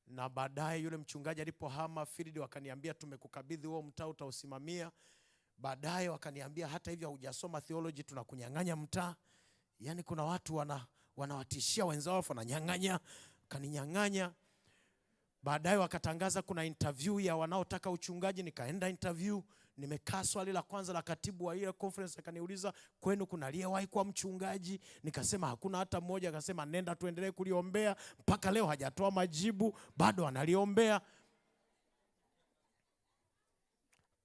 na baadaye yule mchungaji alipohama field wakaniambia, tumekukabidhi huo mtaa utausimamia. Baadaye wakaniambia, hata hivyo hujasoma theology, tunakunyang'anya mtaa. Yaani kuna watu wanawatishia wenzao wananyang'anya, kaninyang'anya. Baadaye wakatangaza kuna interview ya wanaotaka uchungaji, nikaenda interview. Nimekaa, swali la kwanza la katibu wa ile conference akaniuliza, kwenu kuna aliyewahi kuwa mchungaji? Nikasema hakuna hata mmoja. Akasema, nenda tuendelee kuliombea. Mpaka leo hajatoa majibu, bado analiombea.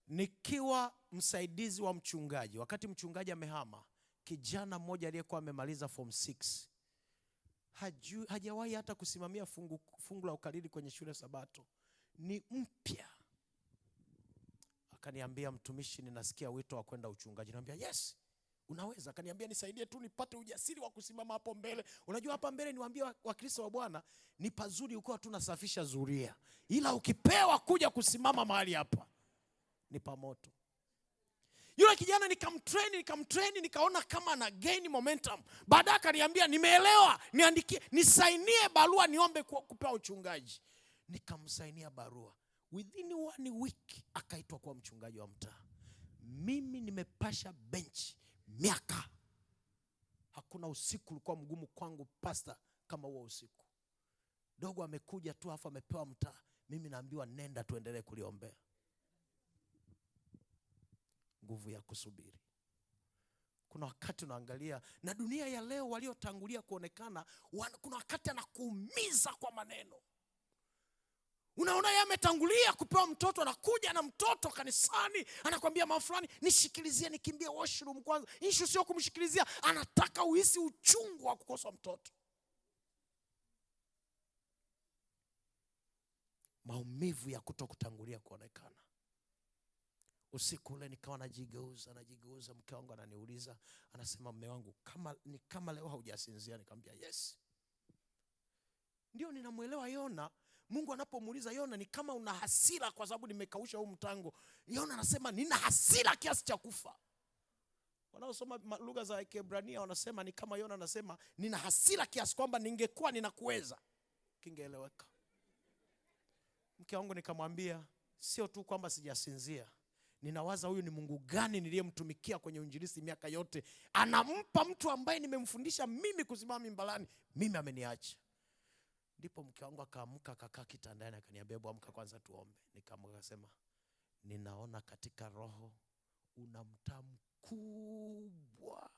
Nikiwa msaidizi wa mchungaji, wakati mchungaji amehama, kijana mmoja aliyekuwa amemaliza form 6 hajawahi hata kusimamia fungu la ukariri kwenye shule Sabato, ni mpya. Akaniambia, mtumishi, ninasikia wito wa kwenda uchungaji. Niambia, yes, unaweza. Akaniambia, nisaidie tu nipate ujasiri wa kusimama hapo mbele. Unajua hapa mbele, niwaambie Wakristo wa Bwana, ni pazuri ukiwa tunasafisha zuria, ila ukipewa kuja kusimama mahali hapa ni pamoto. Yule kijana nikamtrain, nikaona kama ana gain momentum. Baadaye akaniambia, nimeelewa, niandikie, nisainie barua niombe kupewa uchungaji. Nikamsainia barua. Within 1 week akaitwa kuwa mchungaji wa mtaa. Mimi nimepasha bench miaka. Hakuna usiku ulikuwa mgumu kwangu pastor kama huo usiku. Dogo amekuja tu afa amepewa mtaa. Mimi naambiwa, nenda tuendelee kuliombea. Nguvu ya kusubiri. kuna wakati unaangalia na dunia ya leo waliotangulia kuonekana, kuna wakati anakuumiza kwa maneno. Unaona yeye ametangulia kupewa mtoto, anakuja na mtoto kanisani, anakuambia mama fulani nishikilizie nikimbie washroom kwanza. Issue sio kumshikilizia, anataka uhisi uchungu wa kukosa mtoto. Maumivu ya kutokutangulia kuonekana. Usiku ule nikawa najigeuza, mke wangu ananiuliza, anasema mume wangu, kama leo haujasinzia? Nikamwambia yes. Ndio ninamuelewa Yona. Mungu anapomuuliza Yona, ni kama una hasira kwa sababu nimekausha huu mtango. Yona anasema nina hasira kiasi cha kufa. Wanaosoma lugha za Kiebrania wanasema ni kama Yona anasema nina hasira kiasi kwamba ningekuwa ninakuweza, kingeeleweka. Mke wangu nikamwambia, sio tu kwamba sijasinzia, ninawaza huyu ni Mungu gani niliyemtumikia kwenye uinjilisti miaka yote, anampa mtu ambaye nimemfundisha mimi kusimama mimbalani, mimi ameniacha. Ndipo mke wangu akaamka, akakaa kitandani, akaniambia hebu amka kwanza tuombe. Nikaamka akasema, ninaona katika roho una mtamu kubwa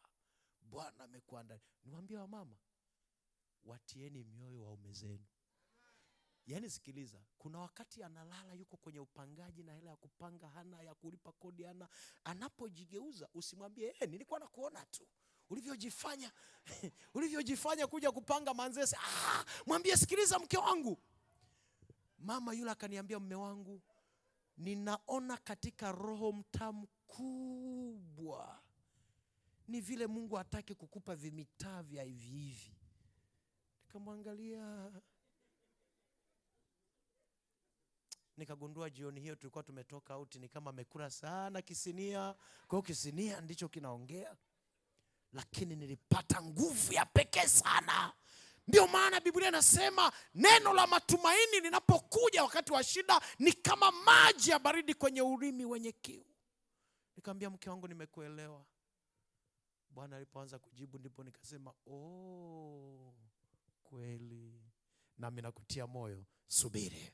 Bwana amekuandalia. Niwaambie wa mama, watieni mioyo waume zenu. Yaani sikiliza, kuna wakati analala yuko kwenye upangaji na hela ya kupanga hana, ya kulipa kodi hana. Anapojigeuza usimwambie nilikuwa nakuona tu ulivyojifanya kuja kupanga Manzese. Mwambie sikiliza mke wangu. Mama yule akaniambia, mume wangu, ninaona katika roho mtamu kubwa. Ni vile Mungu hataki kukupa vimitaa vya hivi. Nikamwangalia. Nikagundua jioni hiyo tulikuwa tumetoka out, ni kama amekula sana kisinia. Kwa kisinia ndicho kinaongea. Lakini nilipata nguvu ya pekee sana. Ndio maana Biblia inasema neno la matumaini linapokuja wakati wa shida ni kama maji ya baridi kwenye ulimi wenye kiu. Nikamwambia mke wangu, nimekuelewa. Bwana alipoanza kujibu ndipo nikasema, kweli. Nami nakutia moyo, subiri.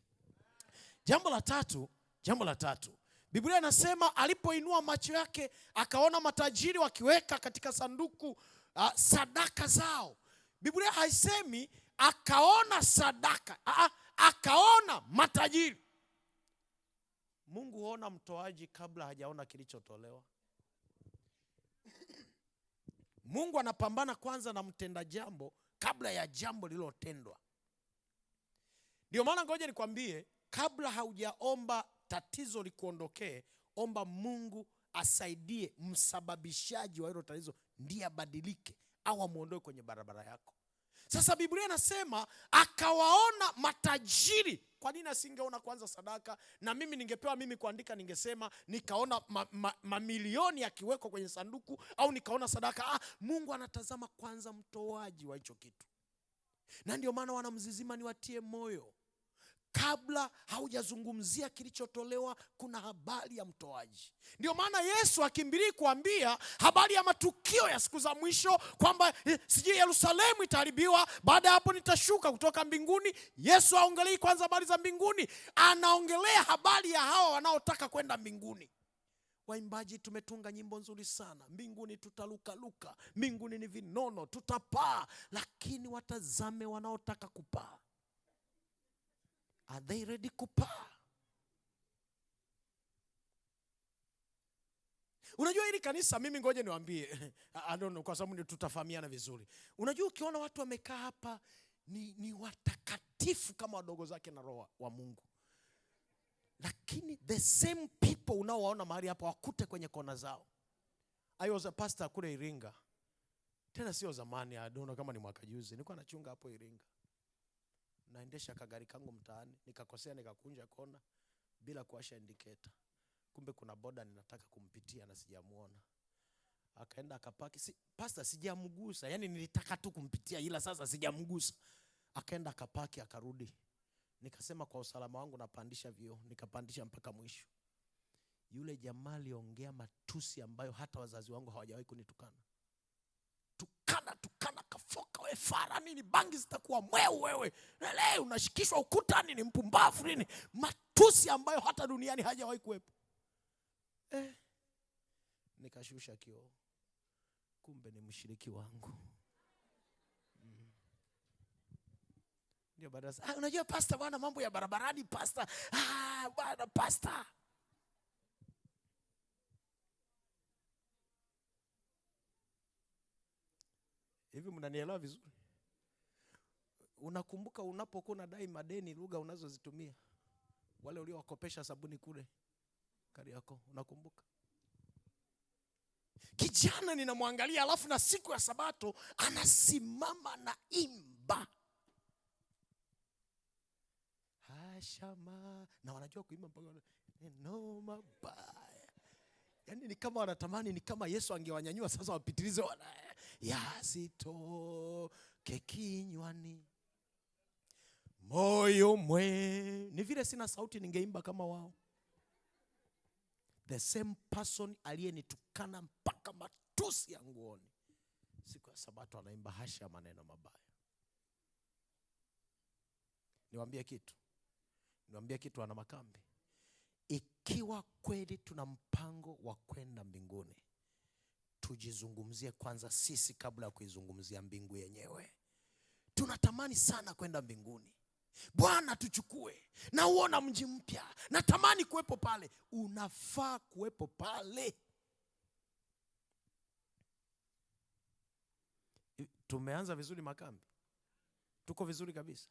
Jambo la tatu. Biblia inasema alipoinua macho yake akaona matajiri wakiweka katika sanduku sadaka zao. Biblia haisemi akaona sadaka, akaona matajiri. Mungu huona mtoaji kabla hajaona kilichotolewa. Mungu anapambana kwanza na mtenda jambo kabla ya jambo lililotendwa. Ndio maana ngoja nikwambie, kabla haujaomba tatizo likuondokee, omba Mungu asaidie msababishaji wa hilo tatizo ndiye abadilike au amuondoe kwenye barabara yako. Sasa Biblia inasema akawaona matajiri. Kwa nini asingeona kwanza sadaka? Na mimi ningepewa mimi kuandika, ningesema nikaona mamilioni yakiwekwa kwenye sanduku, au nikaona sadaka. Mungu anatazama kwanza mtoaji wa hicho kitu. Na ndio maana wanamzizima niwatie moyo, kabla haujazungumzia kilichotolewa kuna habari ya mtoaji. Ndio maana Yesu akimbilii kuambia habari ya matukio ya siku za mwisho, kwamba sijui Yerusalemu itaharibiwa, baada ya hapo nitashuka kutoka mbinguni. Yesu haongelei kwanza habari za mbinguni, anaongelea habari ya hawa wanaotaka kwenda mbinguni. Waimbaji tumetunga nyimbo nzuri sana, mbinguni tutaluka, mbinguni ni vinono, tutapaa. Lakini watazame wanaotaka kupaa. Are they ready kupaa? Unajua hili kanisa, mimi ngoje niwaambie, I don't know, kwa sababu tutafahamiana vizuri. Unajua ukiona watu wamekaa hapa ni watakatifu kama wadogo zake na roho wa Mungu. Lakini the same people unaowaona mahali hapa wakute kwenye kona zao. I was a pastor kule Iringa. Tena sio zamani, I don't know kama ni mwaka juzi. Nilikuwa nachunga hapo Iringa. Naendesha kagari kangu mtaani, nikakosea nikakunja kona bila kuwasha indicator. Kumbe kuna boda ninataka kumpitia na sijamuona. Akaenda akapaki, pastor sijamgusa, yani nilitaka tu kumpitia ila sasa sijamgusa. Akaenda akapaki akarudi. Nikasema kwa usalama wangu napandisha vioo, nikapandisha mpaka mwisho. Yule jamaa aliongea matusi ambayo hata wazazi wangu hawajawahi kunitukana. Tukana kafoka, wewe fara nini, bangi zitakuwa mweu wewe. Leo unashikishwa ukutani, ni mpumbavu nini. Matusi ambayo hata duniani hajawahi kuwepo. Nikashusha kioo. kumbe ni mshiriki wangu. Ndio baadaye, unajua pastor bwana, mambo ya barabarani pastor. Bwana pastor. Hivi mnanielewa vizuri? Unakumbuka unapokuwa unadai madeni, lugha unazozitumia wale uliowakopesha sabuni kule Kariakoo, unakumbuka? Kijana ninamwangalia, alafu na siku ya Sabato anasimama na imba hashama, na wanajua kuimba mpaka neno mabaya. Yaani ni kama wanatamani, ni kama Yesu angewanyanyua sasa wapitilize yasitoke kinywani moyo ni vile sina sauti, ningeimba kama wao. The same person aliyenitukana mpaka matusi ya nguoni, siku ya Sabato anaimba hasha maneno mabaya. Niwaambie kitu wana Makambi. Ikiwa kweli tuna mpango wa kwenda mbinguni, tujizungumzie kwanza sisi kabla ya kuizungumzia mbingu yenyewe. Tunatamani sana kwenda mbinguni. Bwana tuchukue, na uona mji mpya, natamani kuwepo pale. Unafaa kuwepo pale. Tumeanza vizuri Makambi, tuko vizuri kabisa.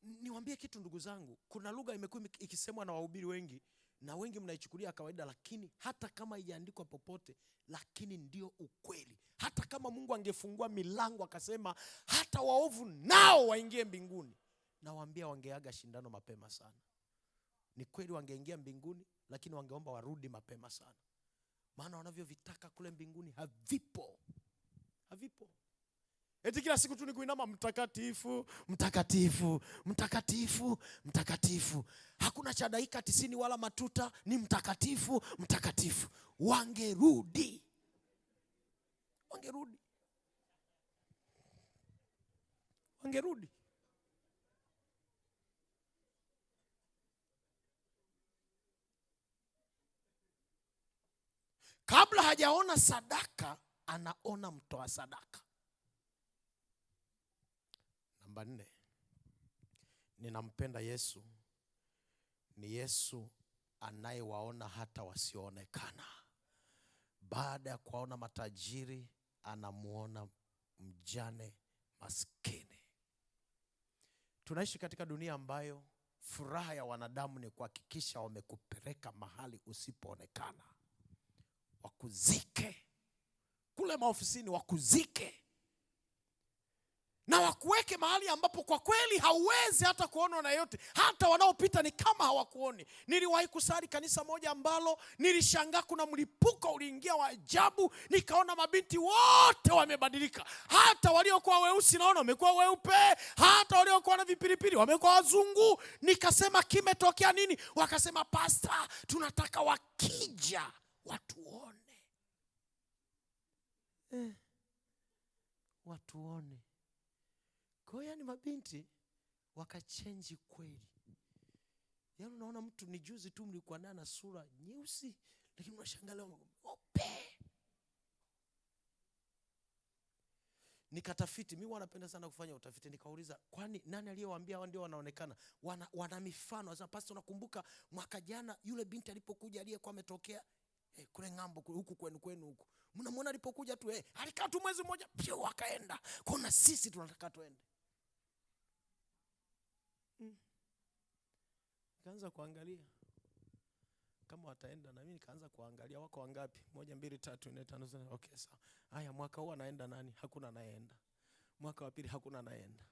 Niwaambie kitu ndugu zangu, kuna lugha imekuwa ikisemwa na wahubiri wengi, na wengi mnaichukulia kawaida, lakini hata kama haijaandikwa popote, lakini ndio ukweli. Hata kama Mungu angefungua milango akasema hata waovu nao waingie mbinguni, nawaambia wangeaga shindano mapema sana. Ni kweli wangeingia mbinguni, lakini wangeomba warudi mapema sana. Maana wanavyovitaka kule mbinguni havipo. Eti kila siku tu ni kuinama mtakatifu, mtakatifu, mtakatifu, mtakatifu. Hakuna cha dakika 90 wala matuta, ni mtakatifu, mtakatifu. Wangerudi. Kabla hajaona sadaka, anaona mtoa sadaka. Namba 4, ninampenda Yesu. Ni Yesu anayewaona hata wasioonekana. Baada ya kuwaona matajiri, anamuona mjane maskini. Tunaishi katika dunia ambayo furaha ya wanadamu ni kuhakikisha wamekupeleka mahali usipoonekana. Wakuzike kule maofisini, wakuzike na wakuweke mahali ambapo kwa kweli hauwezi hata kuonwa na yote. Hata wanaopita ni kama hawakuoni. Niliwahi kusali kanisa moja ambalo nilishangaa, kuna mlipuko uliingia wa ajabu. Nikaona mabinti wote wamebadilika. Hata waliokuwa weusi naona wamekuwa weupe. Hata waliokuwa na vipilipili wamekuwa wazungu. Nikasema kimetokea nini? Wakasema pastor, tunataka wakija watuone. Watuone. Kwa hiyo ni mabinti wakachange kweli. Yaani unaona mtu ni juzi tu mlikuwa naye na sura nyeusi, lakini unashangaa ope. Nikatafiti, mimi wanapenda sana kufanya utafiti. Nikauliza, kwani nani aliyewaambia hao ndio wanaonekana? Wana mifano. Sasa pastor, nakumbuka mwaka jana yule binti alipokuja aliyekuwa ametokea kule ngambo huku kwenu huku. Mnamwona alipokuja tu alikaa tu mwezi mmoja pio akaenda. Kuna sisi tunataka tuende. Nikaanza kuangalia kama wataenda, na mimi nikaanza kuangalia wako wangapi. 1 2 3 4 5 6. Okay, sawa. Haya, mwaka huu anaenda nani? Hakuna anayeenda. Mwaka wa pili hakuna anayeenda.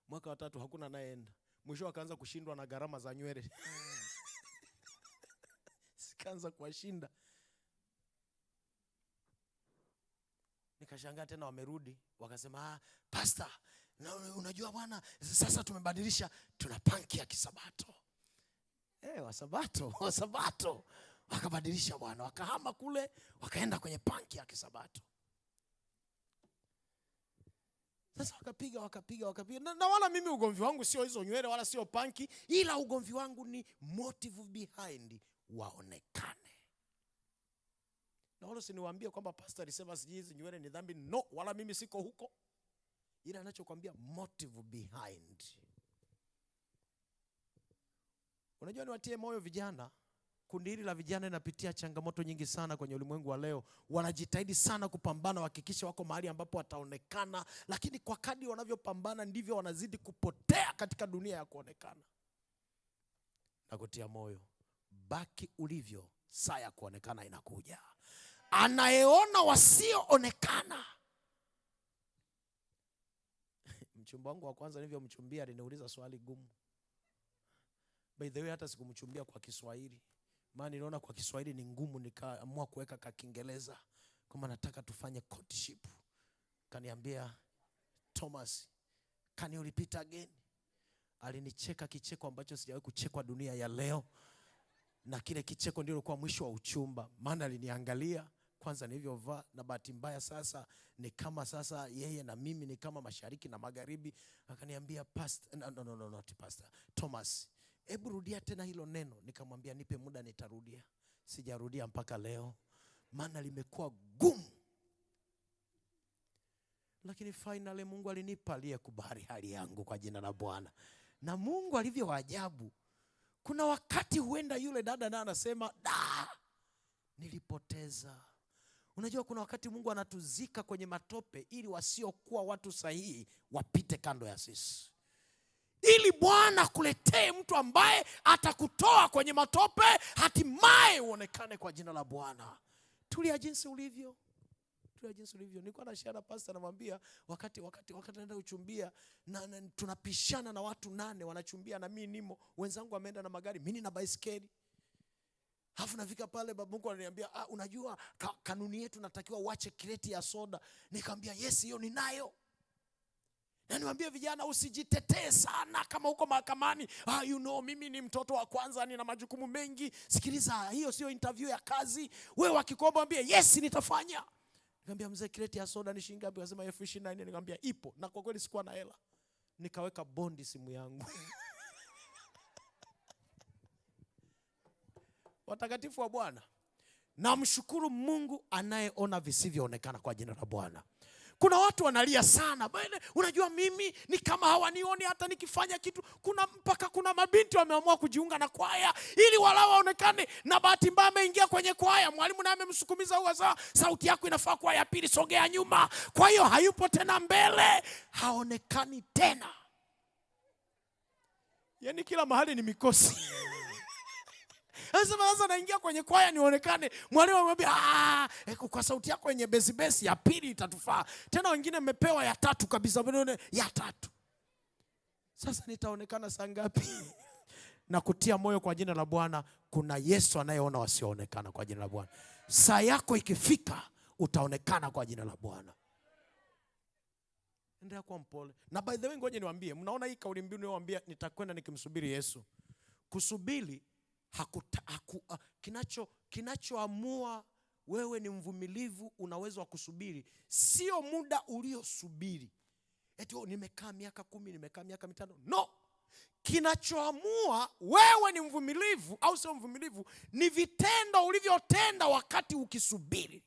Mwaka wa tatu hakuna anayeenda. Mwisho akaanza kushindwa na gharama za nywele. Sikaanza kuwashinda. Nikashangaa tena wamerudi, wakasema pastor, na unajua bwana, sasa tumebadilisha, tuna panki ya kisabato. Wasabato. Wakabadilisha bwana, wakahama kule, wakaenda kwenye panki ya kisabato. Sasa wakapiga. Na wala mimi ugomvi wangu sio hizo nywele wala sio panki, ila ugomvi wangu ni motive behind waonekane. Na wala usiniwaambie kwamba pastor alisema siji hizi nywele ni dhambi. No, wala mimi siko huko. Ila anachokwambia motive behind. Unajua niwatie moyo vijana. Kundi hili la vijana linapitia changamoto nyingi sana kwenye ulimwengu wa leo. Wanajitahidi sana kupambana, wahakikishe wako mahali ambapo wataonekana, lakini kwa kadri wanavyopambana ndivyo wanazidi kupotea katika dunia ya kuonekana. Na kutia moyo, baki ulivyo, saa ya kuonekana inakuja. Anayeona wasioonekana. Mchumba wangu wa kwanza nilivyomchumbia aliniuliza swali gumu. By the way, hata sikumchumbia kwa Kiswahili. Maana niliona kwa Kiswahili ni ngumu, nikaamua kuweka kwa Kiingereza kama nataka tufanye courtship. Kaniambia, Thomas, can you repeat again? Alinicheka kicheko ambacho sijawahi kuchekwa dunia ya leo. Na kile kicheko ndio ilikuwa mwisho wa uchumba. Maana aliniangalia kwanza nilivyovaa, na bahati mbaya sasa ni kama sasa yeye na mimi ni kama mashariki na magharibi. Akaniambia, pastor, no, not pastor, Thomas, hebu rudia tena hilo neno. Nikamwambia nipe muda nitarudia. Sijarudia mpaka leo. Maana limekuwa gumu. Lakini finally Mungu alinipa aliyekubali hali yangu kwa jina la Bwana. Na Mungu alivyo waajabu. Kuna wakati huenda yule dada na anasema, nilipoteza. Unajua kuna wakati Mungu anatuzika kwenye matope ili wasiokuwa watu sahihi wapite kando ya sisi. Ili Bwana kuletee mtu ambaye atakutoa kwenye matope, hatimaye uonekane kwa jina la Bwana. Tulia jinsi ulivyo. Tulia jinsi ulivyo. Nilikuwa na share na pastor, namwambia wakati naenda kuchumbia na tunapishana na watu 8 wanachumbia na mimi nimo. Wenzangu wameenda na magari, mimi na baisikeli. Hafu nafika pale baba Mungu ananiambia, unajua kanuni yetu natakiwa uache kreti ya soda. Nikamwambia yes, hiyo ninayo. Na niwaambie vijana, usijitetee sana kama uko mahakamani. Mimi ni mtoto wa kwanza, nina majukumu mengi. Sikiliza, hiyo sio interview ya kazi. Wewe wakikuomba mwambie yes, nitafanya. Nikamwambia mzee, kreti ya soda ni shilingi ngapi? Akasema 29,000. Nikamwambia ipo. Na kwa kweli sikuwa na hela. Nikaweka bondi simu yangu. Watakatifu wa Bwana, namshukuru Mungu anayeona visivyoonekana kwa jina la Bwana. Kuna watu wanalia sana, unajua mimi ni kama hawanioni hata nikifanya kitu. Kuna mabinti wameamua kujiunga na kwaya ili wala waonekane, na bahati mbaya ameingia kwenye kwaya, mwalimu naye amemsukumiza huwa sauti yako inafaa kwa ya pili, sogea nyuma. Kwa hiyo hayupo tena mbele, haonekani tena. Yaani kila mahali ni mikosi. Sasa naingia kwenye kwaya nionekane. Mwalimu amwambia, kwa sauti yako yenye besi ya pili itatufaa. Tena wengine mmepewa ya 3 kabisa, ya 3. Sasa nitaonekana saa ngapi? Na kutia moyo kwa jina la Bwana, kuna Yesu anayeona wasioonekana kwa jina la Bwana. Saa yako ikifika utaonekana kwa jina la Bwana. Endelea kuwa mpole. Na by the way, ngoja niwaambie, mnaona hii kauli mbiu niwaambia nitakwenda nikimsubiri Yesu. Kusubiri kinachoamua wewe ni mvumilivu, unaweza wa kusubiri, sio muda uliosubiri. Eti nimekaa miaka 10, nimekaa miaka 5. No. Kinachoamua wewe ni mvumilivu au sio mvumilivu ni vitendo ulivyotenda wakati ukisubiri.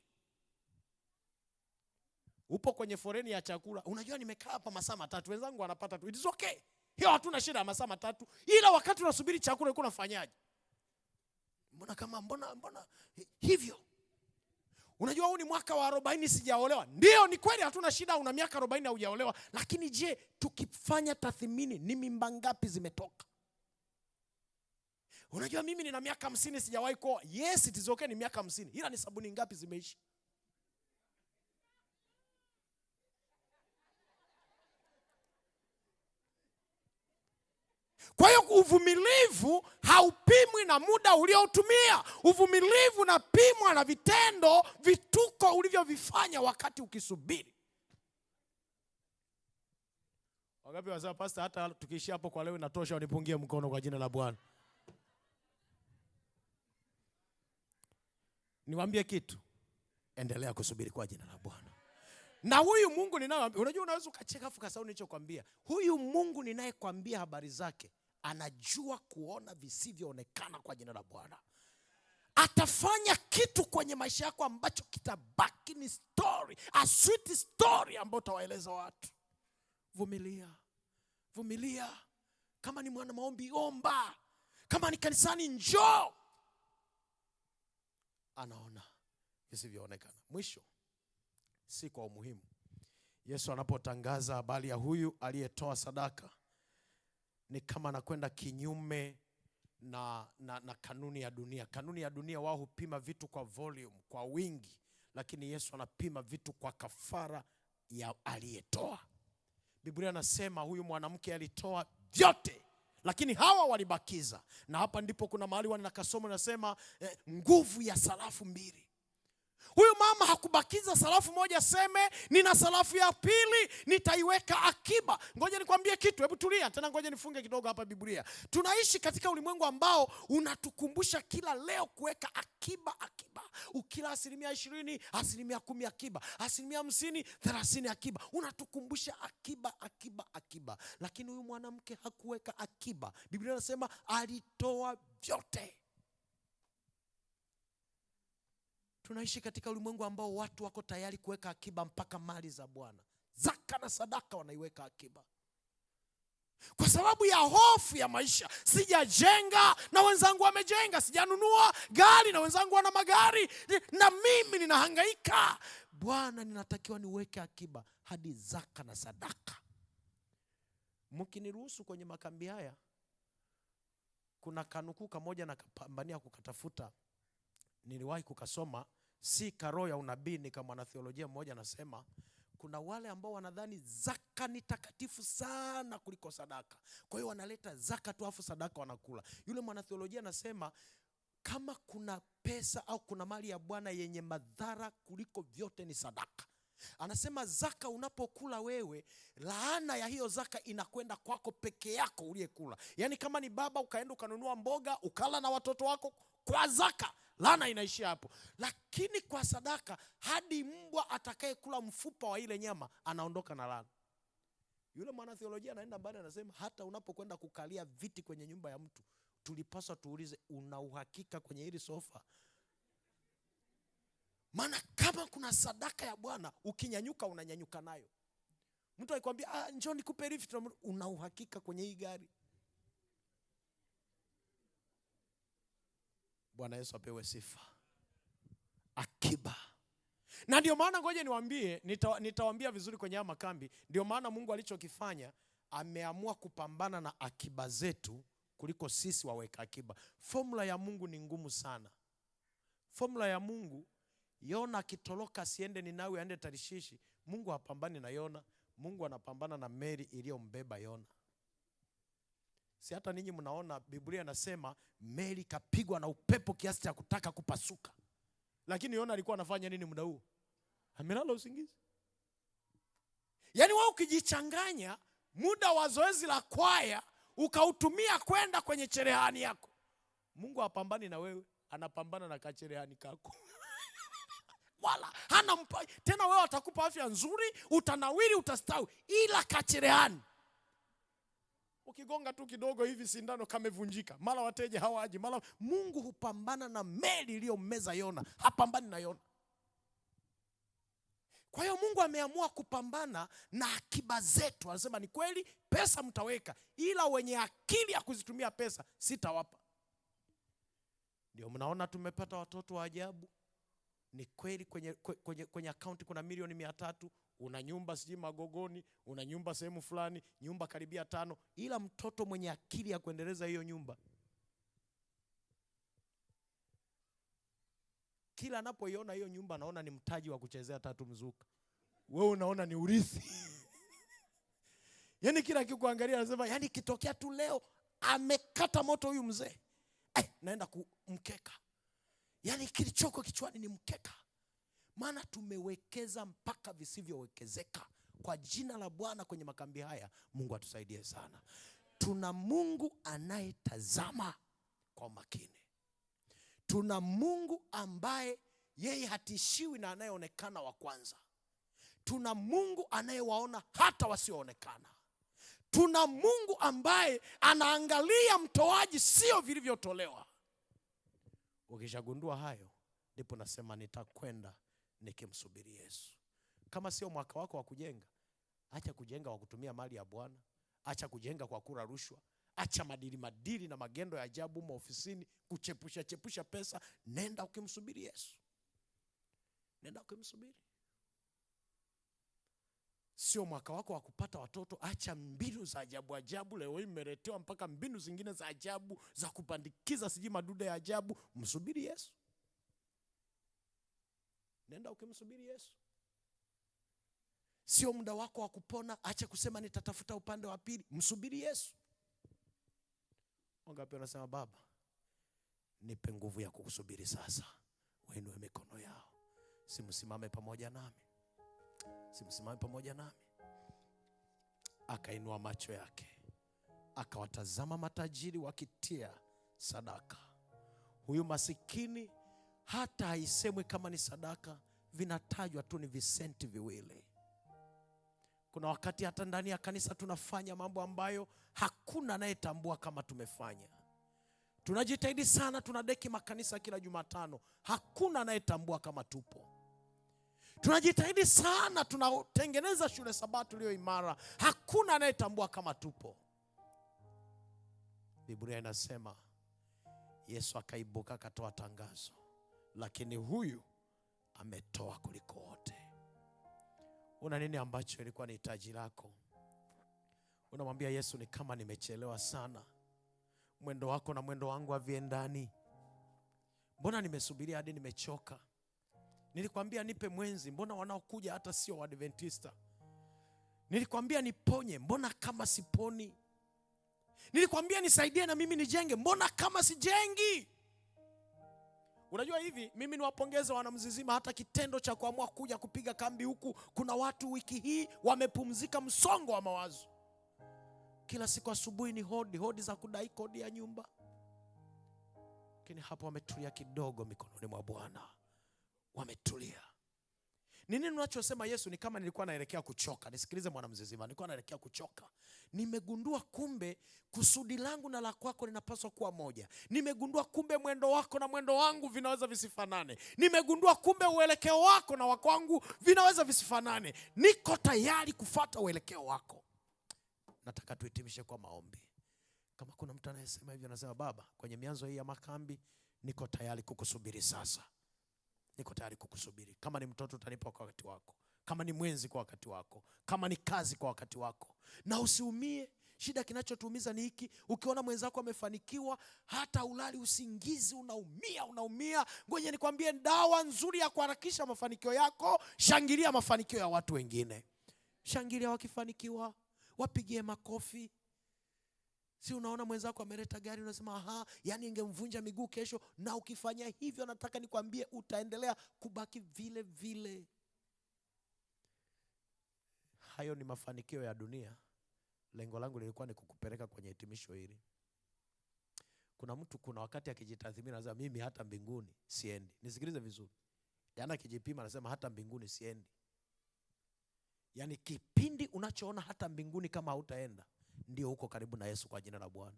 Upo kwenye foreni ya chakula, unajua nimekaa hapa masaa 3, wenzangu wanapata tu. It is okay. Hiyo hatuna shida masaa 3. Ila wakati unasubiri chakula uko unafanyaje? Mbona hivyo? Unajua huu ni mwaka wa 40 sijaolewa. Ndio, ni kweli hatuna shida, una miaka 40 hujaolewa. Lakini je, tukifanya tathmini ni mimba ngapi zimetoka? Unajua mimi nina miaka 50 sijawahi kuoa. Yes, it is okay, ni miaka 50. Ila ni sabuni ngapi zimeishi? Kwa hiyo uvumilivu haupimwi na muda uliotumia. Uvumilivu unapimwa na vitendo, vituko ulivyovifanya wakati ukisubiri. Wangapi wasema pastor, hata tukiishia hapo kwa leo inatosha, unipungie mkono kwa jina la Bwana. Niwaambie kitu, endelea kusubiri kwa jina la Bwana. Na huyu Mungu ninayekwambia, unajua unaweza ukacheka afu kasahau nilichokuambia. Huyu Mungu ninayekwambia habari zake anajua kuona visivyoonekana kwa jina la Bwana. atafanya kitu kwenye maisha yako ambacho kitabaki ni story, a sweet story ambayo utawaeleza watu. Vumilia. Vumilia. Kama ni mwana maombi, omba. Kama ni kanisani, njoo. Anaona visivyoonekana. Mwisho, si kwa umuhimu, Yesu anapotangaza habari ya huyu aliyetoa sadaka, ni kama anakwenda kinyume na kanuni ya dunia. Kanuni ya dunia, wao hupima vitu kwa volume, kwa wingi, lakini Yesu anapima vitu kwa kafara ya aliyetoa. Biblia inasema huyu mwanamke alitoa vyote, lakini hawa walibakiza. Na hapa ndipo kuna mahali wanakasomo nasema nguvu ya sarafu 2. Huyu mama hakubakiza sarafu moja seme nina sarafu ya pili nitaiweka akiba. Ngoja nikwambie kitu, hebu tulia tena, ngoja nifunge kidogo hapa Biblia. Tunaishi katika ulimwengu ambao unatukumbusha kila leo kuweka akiba. Ukila 20%, 10% akiba, 50%, 30% akiba. Unatukumbusha akiba. Lakini huyu mwanamke hakuweka akiba. Biblia inasema alitoa vyote. Tunaishi katika ulimwengu ambao watu wako tayari kuweka akiba mpaka mali za Bwana. Zaka na sadaka wanaiweka akiba. Kwa sababu ya hofu ya maisha. Sijajenga na wenzangu wamejenga, sijanunua gari na wenzangu wana magari, na mimi ninahangaika. Bwana, ninatakiwa niweke akiba hadi zaka na sadaka. Mkiniruhusu kwenye makambi haya, kuna kanukuu kamoja na kapambania kukatafuta. Niliwahi kukasoma, si karo ya unabii, ni kama mwanatheolojia mmoja anasema kuna wale ambao wanadhani zaka ni takatifu sana kuliko sadaka. Kwa hiyo wanaleta zaka tu afu sadaka wanakula. Yule mwanatheolojia anasema kama kuna pesa au kuna mali ya Bwana yenye madhara kuliko vyote ni sadaka. Anasema zaka unapokula wewe, laana ya hiyo zaka inakwenda kwako peke yako uliyekula. Yaani kama ni baba ukaenda ukanunua mboga ukala na watoto wako, kwa zaka laana inaishia hapo. Lakini kwa sadaka, hadi mbwa atakaye kula mfupa wa ile nyama anaondoka na laana. Yule mwanatheolojia anaenda mbali, anasema hata unapokwenda kukalia viti kwenye nyumba ya mtu, tulipaswa tuulize, una uhakika kwenye hili sofa? Maana kama kuna sadaka ya Bwana, ukinyanyuka unanyanyuka nayo. Mtu akikwambia njoo nikupe lift, una uhakika kwenye hii gari? Bwana Yesu apewe sifa. Akiba. Na ndio maana ngoja niwaambie, nitawaambia vizuri kwenye makambi, ndio maana Mungu alichokifanya, ameamua kupambana na akiba zetu kuliko sisi waweka akiba. Formula ya Mungu ni ngumu sana. Formula ya Mungu, Yona akitoroka asiende Ninawi aende Tarishishi, Mungu hapambani na Yona, Mungu anapambana na meli iliyombeba Yona. Si hata ninyi mnaona Biblia inasema meli kapigwa na upepo kiasi cha kutaka kupasuka. Lakini Yona alikuwa anafanya nini muda huo? Amelala usingizi. Yaani wewe ukijichanganya muda wa zoezi la kwaya ukautumia kwenda kwenye cherehani yako, Mungu hapambani na wewe, anapambana na kacherehani kako. Wala hana tena, wewe atakupa afya nzuri, utanawiri, utastawi, ila kacherehani ukigonga tu kidogo hivi sindano kamevunjika, mara wateja hawaji, mara. Mungu hupambana na meli iliyommeza Yona, hapambani na Yona. Kwa hiyo Mungu ameamua kupambana na akiba zetu. Anasema ni kweli pesa mtaweka, ila wenye akili ya kuzitumia pesa sitawapa. Ndio mnaona tumepata watoto wa ajabu. Ni kweli kwenye account kuna milioni 300, una nyumba siji Magogoni, una nyumba sehemu fulani, nyumba karibia 5, ila mtoto mwenye akili ya kuendeleza hiyo nyumba, kila anapoiona hiyo nyumba anaona ni mtaji wa kuchezea tatu mzuka. Wewe unaona ni urithi. Yaani kila akikuangalia anasema, yaani kitokea tu leo amekata moto huyu mzee, naenda kumkeka. Yaani kilichoko kichwani ni mkeka. Maana tumewekeza mpaka visivyowekezeka. Kwa jina la Bwana kwenye makambi haya, Mungu atusaidie sana. Tuna Mungu anayetazama kwa makini. Tuna Mungu ambaye yeye hatishiwi na anayeonekana wa kwanza. Tuna Mungu anayewaona hata wasioonekana. Tuna Mungu ambaye anaangalia mtoaji sio vilivyotolewa. Ukishagundua hayo, ndipo nasema nitakwenda nikimsubiri Yesu. Kama sio mwaka wako wa kujenga, acha kujenga kwa kutumia mali ya Bwana, acha kujenga kwa kula rushwa, acha madili na magendo ya ajabu maofisini, kuchepusha pesa. Nenda ukimsubiri Yesu. Nenda ukimsubiri. Sio mwaka wako wa kupata watoto, acha mbinu za ajabu. Leo hii mmeletewa mpaka mbinu zingine za ajabu za kupandikiza siji madude ya ajabu. Msubiri Yesu. Nenda ukimsubiri Yesu. Sio muda wako wa kupona, acha kusema nitatafuta upande wa pili. Msubiri Yesu. Wangapi wanasema Baba, nipe nguvu ya kukusubiri sasa? Wainue mikono yao. Simsimame pamoja nami. Simsimame pamoja nami. Akainua macho yake, akawatazama matajiri wakitia sadaka. Huyu masikini hata haisemwi kama ni sadaka, vinatajwa tu ni visenti viwili. Kuna wakati hata ndani ya kanisa tunafanya mambo ambayo hakuna anayetambua kama tumefanya. Tunajitahidi sana, tunadeki makanisa kila Jumatano, hakuna anayetambua kama tupo. Tunajitahidi sana, tunatengeneza shule Sabato iliyo imara, hakuna anayetambua kama tupo. Biblia inasema Yesu akaibuka akatoa tangazo, lakini huyu ametoa kuliko wote. Una nini ambacho ilikuwa ni hitaji lako? Unamwambia Yesu, ni kama nimechelewa sana, mwendo wako na mwendo wangu haviendani. Mbona nimesubiria hadi nimechoka? Nilikwambia nipe mwenzi, mbona wanaokuja hata sio Waadventista? Nilikwambia niponye, mbona kama siponi? Nilikwambia nisaidie na mimi nijenge, mbona kama sijengi? Unajua hivi, mimi niwapongeze wanamzizima, hata kitendo cha kuamua kuja kupiga kambi huku, kuna watu wiki hii wamepumzika msongo wa mawazo. Kila siku asubuhi ni hodi za kudai kodi ya nyumba. Lakini hapo wametulia kidogo mikononi mwa Bwana. Wametulia. Nini unachosema Yesu? Ni kama nilikuwa naelekea kuchoka. Nisikilize mwanamzizima, nilikuwa naelekea kuchoka. Nimegundua kumbe kusudi langu na la kwako linapaswa kuwa moja. Nimegundua kumbe mwendo wako na mwendo wangu vinaweza visifanane. Nimegundua kumbe uelekeo wako na wako wangu vinaweza visifanane. Niko tayari kufuata uelekeo wako. Nataka tuhitimishe kwa maombi. Kama kuna mtu anayesema hivyo, anasema Baba, kwenye mianzo hii ya makambi niko tayari kukusubiri sasa. Niko tayari kukusubiri. Kama ni mtoto utanipa kwa wakati wako, kama ni mwenzi kwa wakati wako, kama ni kazi kwa wakati wako. Na usiumie. Shida kinachotuumiza ni hiki, ukiona mwenzako amefanikiwa hata ulali usingizi, unaumia. Ngoja nikwambie dawa nzuri ya kuharakisha mafanikio yako, shangilia mafanikio ya watu wengine. Shangilia wakifanikiwa, wapigie makofi. Si unaona mwenzako ameleta gari, unasema yani ingemvunja miguu kesho. Na ukifanya hivyo, nataka nikwambie utaendelea kubaki vile vile. Hayo ni mafanikio ya dunia. Lengo langu lilikuwa ni kukupeleka kwenye hitimisho hili. Kuna mtu kuna wakati akijitathmini anasema mimi hata mbinguni siendi. Nisikilize vizuri. Yaani akijipima anasema hata mbinguni siendi. Yaani kipindi unachoona hata mbinguni kama hautaenda, ndio huko karibu na Yesu kwa jina la Bwana.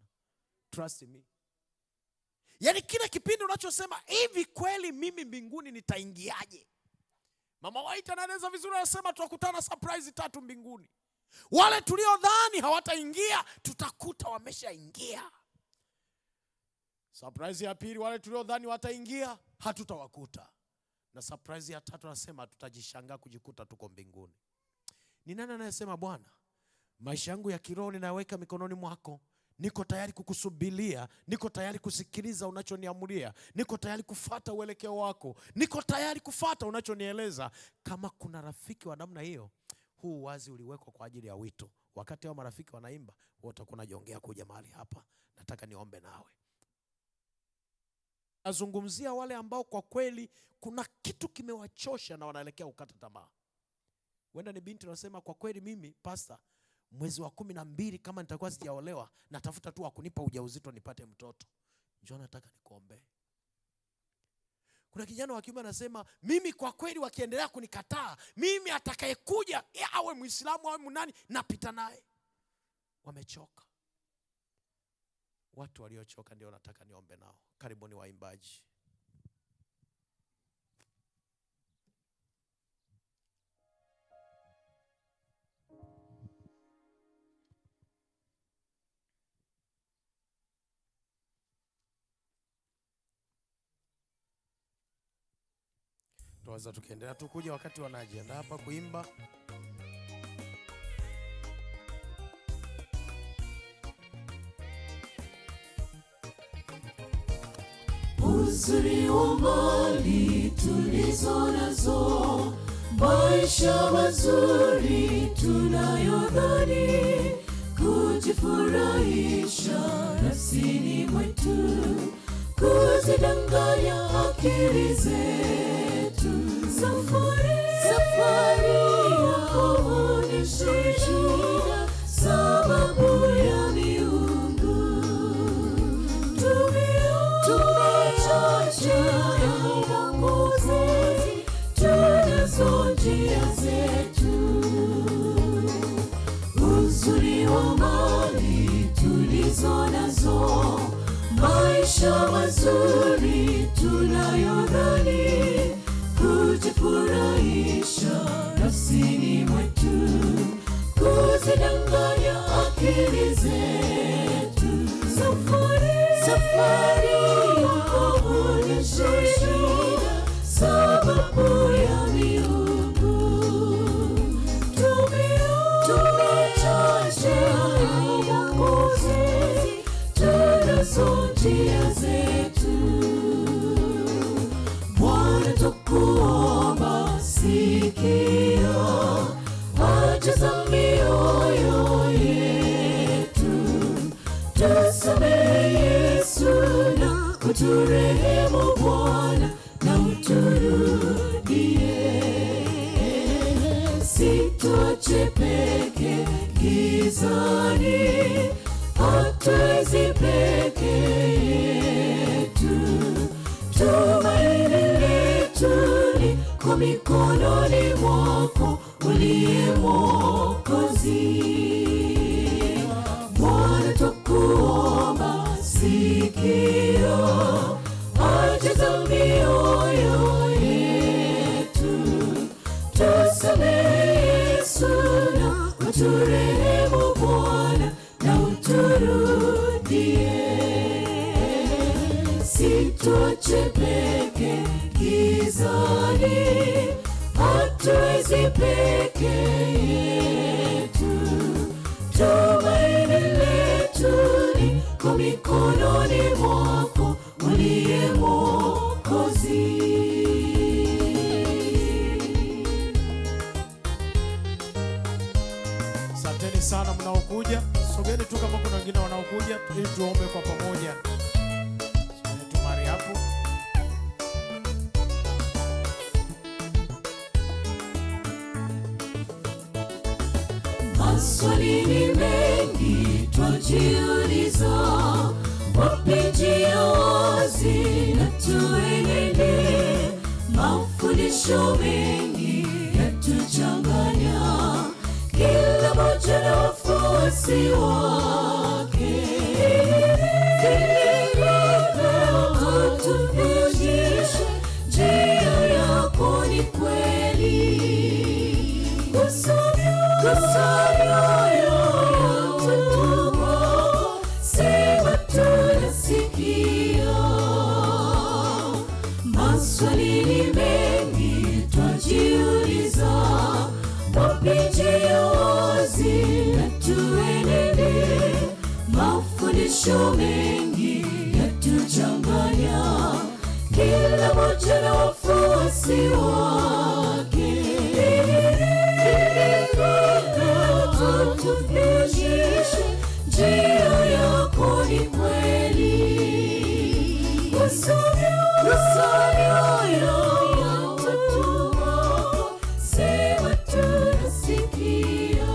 Trust me. Yaani kile kipindi unachosema hivi, kweli mimi mbinguni nitaingiaje? Mama White anaeleza vizuri, anasema tutakutana surprise 3 mbinguni. Wale tuliodhani hawataingia tutakuta wameshaingia. Surprise ya pili, wale tuliodhani wataingia hatutawakuta. Na surprise ya 3 anasema tutajishangaa kujikuta tuko mbinguni. Ni nani anayesema Bwana, maisha yangu ya kiroho ninaweka mikononi mwako. Niko tayari kukusubiria, niko tayari kusikiliza unachoniamulia, niko tayari kufuata uelekeo wako, niko tayari kufuata unachonieleza. Kama kuna rafiki wa namna hiyo, huu wazi uliwekwa kwa ajili ya wito. Wakati hao marafiki wanaimba, wote kuna jongea kuja mahali hapa. Nataka niombe nawe. Nazungumzia wale ambao kwa kweli kuna kitu kimewachosha na wanaelekea kukata tamaa. Wenda ni binti anasema kwa kweli mimi pastor, mwezi wa 12 kama nitakuwa sijaolewa, natafuta tu kunipa ujauzito nipate mtoto. Njoo nataka nikuombe. Kuna kijana wa kiume anasema mimi kwa kweli wakiendelea kunikataa, mimi atakayekuja awe Muislamu awe munani napita naye. Wamechoka. Watu waliochoka ndio nataka niombe nao. Karibuni waimbaji. tuweza tukaendelea tukuja wakati wanajiandaa hapa kuimba. Uzuri wa mali tulizo nazo, maisha mazuri tunayodhani, kujifurahisha nafsini mwetu, kuzidanganya akili zetu. Safari yako ni shida, sababu ya miungu. Tumeacha uongozi, tunazo njia zetu. Uzuri wa mali tulizo nazo, maisha mazuri tunayodhani, kujifurahisha nafsini mwetu, kuzidanganya akili zetu. Safari yako ni shida, sababu ya miungu. Tumeacha uongozi, tunazo njia zetu. Bwana tukuomba, sikia haja za mioyo yetu. Tusamehe Yesu na uturehemu Bwana, na uturudie. Situache peke gizani, hatuwezi peke yetu. Tumaini letu liko mikononi mwako, uliye Mwokozi. Bwana tukuomba, sikia haja za mioyo yetu. Tusamehe Yesu na uturehemu Bwana, na uturudie. Situache peke gizani, hatuwezi peke yetu. Tumaini letu liko mikononi mwako, uliye Mwokozi. Asanteni sana mnaokuja. Sogeni tu kama kuna wengine wanaokuja ili tuombe kwa pamoja. Sogeni tu mahali hapo. Maswali ni mengi twajiuliza, wapi njia wazi na tuenende? Mafundisho mengi yatuchanganya, kila moja na wafuasi wake. Tufundishe, njia yako ni kweli. Sema tunasikia. Maswali ni mengi twajiuliza, wapi njia wazi na tuenende? Mafundisho mengi yatuchanganya, kila moja na wafuasi wake. Tufundishe, njia yako ni kweli. Sema tunasikia.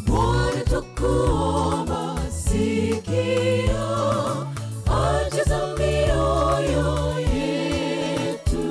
Bwana tukuomba, sikia haja za mioyo yetu.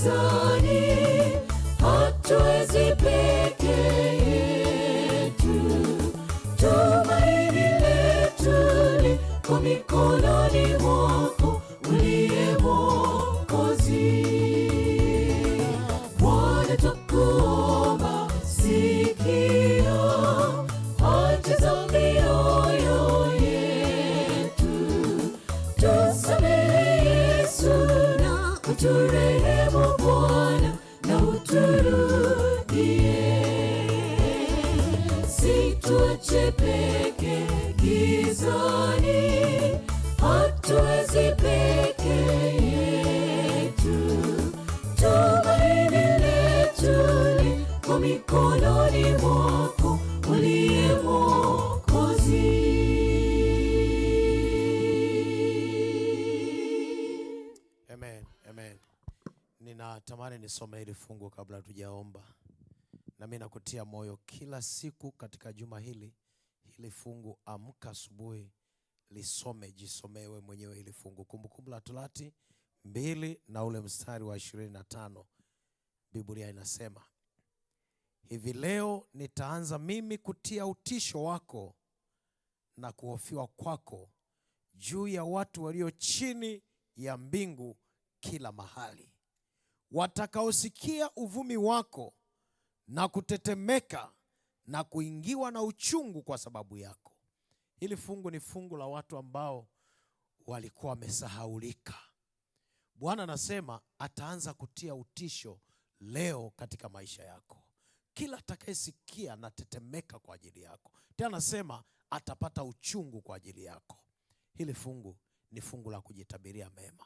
gizani, hatuwezi peke yetu. Tumaini letu liko mikononi mwako, uliye Mwokozi. Bwana tukuomba, sikia haja za mioyo yetu. Tusamehe Yesu na uturehemu Bwana, na uturudie. Situache peke gizani, hatuwezi peke yetu. Tumaini letu liko mikononi mwako, uliye Mwokozi. Amen, amen. Ninatamani nisome hili fungu kabla tujaomba. Na mimi nakutia moyo kila siku katika juma hili fungu, amka asubuhi, lisome, jisomewe mwenyewe hili fungu. Kumbukumbu la Torati 2 na ule mstari wa 25. Biblia inasema, hivi leo nitaanza mimi kutia utisho wako na kuhofiwa kwako juu ya watu walio chini ya mbingu kila mahali, watakaosikia uvumi wako na kutetemeka na kuingiwa na uchungu kwa sababu yako. Hili fungu ni fungu la watu ambao walikuwa wamesahaulika. Bwana anasema ataanza kutia utisho leo katika maisha yako. Kila atakayesikia na tetemeka kwa ajili yako. Tena anasema atapata uchungu kwa ajili yako. Hili fungu ni fungu la kujitabiria mema.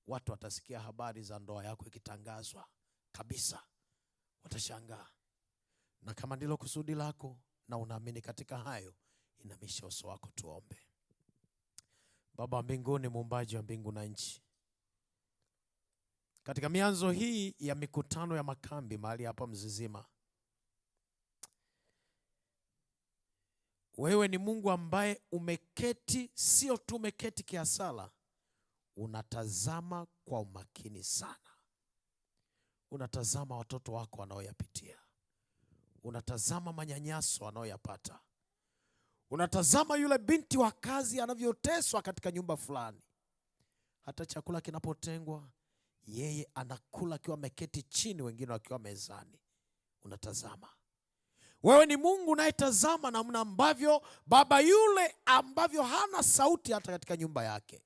Watu watasikia habari za ndoa yako ikitangazwa kabisa, watashangaa. Na kama ndilo kusudi lako na unaamini katika hayo, inamisha uso wako tuombe. Baba mbinguni, muumbaji wa mbingu na nchi, katika mianzo hii ya mikutano ya makambi mahali hapa Mzizima, wewe ni Mungu ambaye umeketi, sio tu umeketi kiasala, unatazama kwa umakini sana. Unatazama watoto wako wanaoyapitia. Unatazama manyanyaso wanaoyapata. Unatazama yule binti wa kazi anavyoteswa katika nyumba fulani. Hata chakula kinapotengwa, yeye anakula akiwa ameketi chini, wengine wakiwa mezani. Unatazama. Wewe ni Mungu unayetazama namna ambavyo baba yule ambavyo hana sauti hata katika nyumba yake.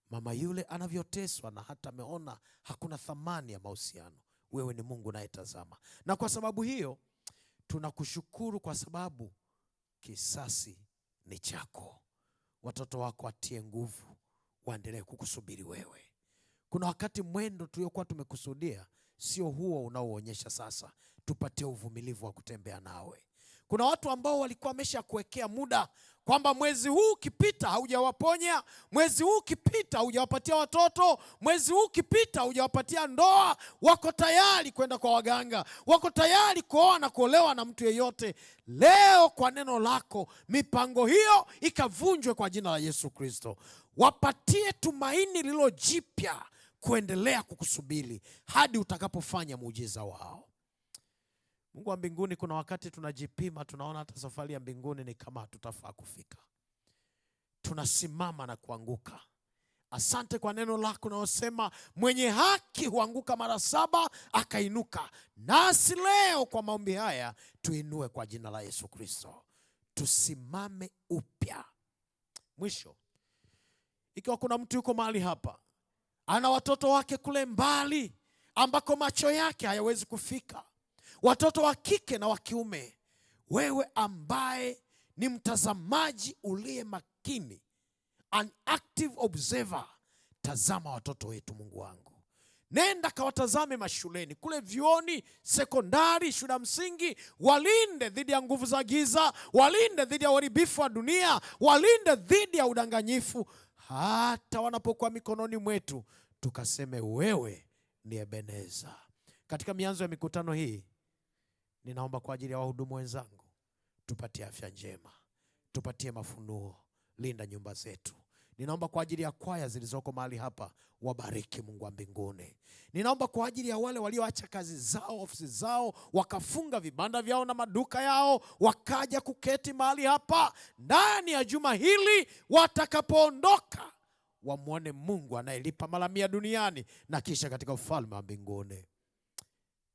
Mama yule anavyoteswa na hata ameona hakuna thamani ya mahusiano. Wewe ni Mungu unayetazama. Na kwa sababu hiyo tunakushukuru kwa sababu kisasi ni chako. Watoto wako watie nguvu, waendelee kukusubiri wewe. Kuna wakati mwendo tuliokuwa tumekusudia sio huo unaoonyesha sasa. Tupatie uvumilivu wa kutembea nawe. Kuna watu ambao walikuwa wamesha kuwekea muda kwamba mwezi huu ukipita haujawaponya, mwezi huu ukipita haujawapatia watoto, mwezi huu ukipita haujawapatia ndoa. Wako tayari kwenda kwa waganga, wako tayari kuoa na kuolewa na mtu yeyote. Leo kwa neno lako mipango hiyo ikavunjwe kwa jina la Yesu Kristo. Wapatie tumaini lilo jipya kuendelea kukusubiri hadi utakapofanya muujiza wao. Mungu wa mbinguni, kuna wakati tunajipima, tunaona hata safari ya mbinguni ni kama hatutafaa kufika. Tunasimama na kuanguka. Asante kwa neno lako naosema mwenye haki huanguka mara 7 akainuka. Nasi leo kwa maombi haya tuinue kwa jina la Yesu Kristo. Tusimame upya. Mwisho, ikiwa kuna mtu yuko mahali hapa, ana watoto wake kule mbali ambako macho yake hayawezi kufika, watoto wa kike na wa kiume, wewe ambaye ni mtazamaji uliye makini, an active observer, tazama watoto wetu Mungu wangu. Nenda kawatazame mashuleni, kule vyuoni, sekondari, shule ya msingi. Walinde dhidi ya nguvu za giza, walinde dhidi ya uharibifu wa dunia, walinde dhidi ya udanganyifu. Hata wanapokuwa mikononi mwetu, tukaseme wewe ni Ebeneza. Katika mianzo ya mikutano hii, ninaomba kwa ajili ya wahudumu wenzangu, tupatie afya njema, tupatie mafunuo, linda nyumba zetu. Ninaomba kwa ajili ya kwaya zilizoko mahali hapa, wabariki Mungu wa mbinguni. Ninaomba kwa ajili ya wale walioacha kazi zao, ofisi zao, wakafunga vibanda vyao na maduka yao, wakaja kuketi mahali hapa, ndani ya juma hili watakapoondoka, wamwone Mungu anayelipa mara 100 duniani na kisha katika ufalme wa mbinguni.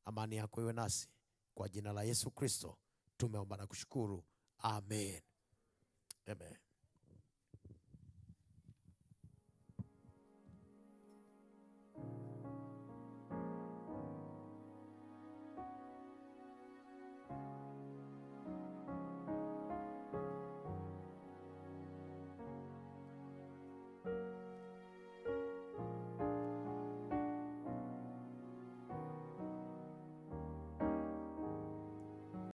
Amani yako iwe nasi, kwa jina la Yesu Kristo tumeomba na kushukuru. Amen. Amen.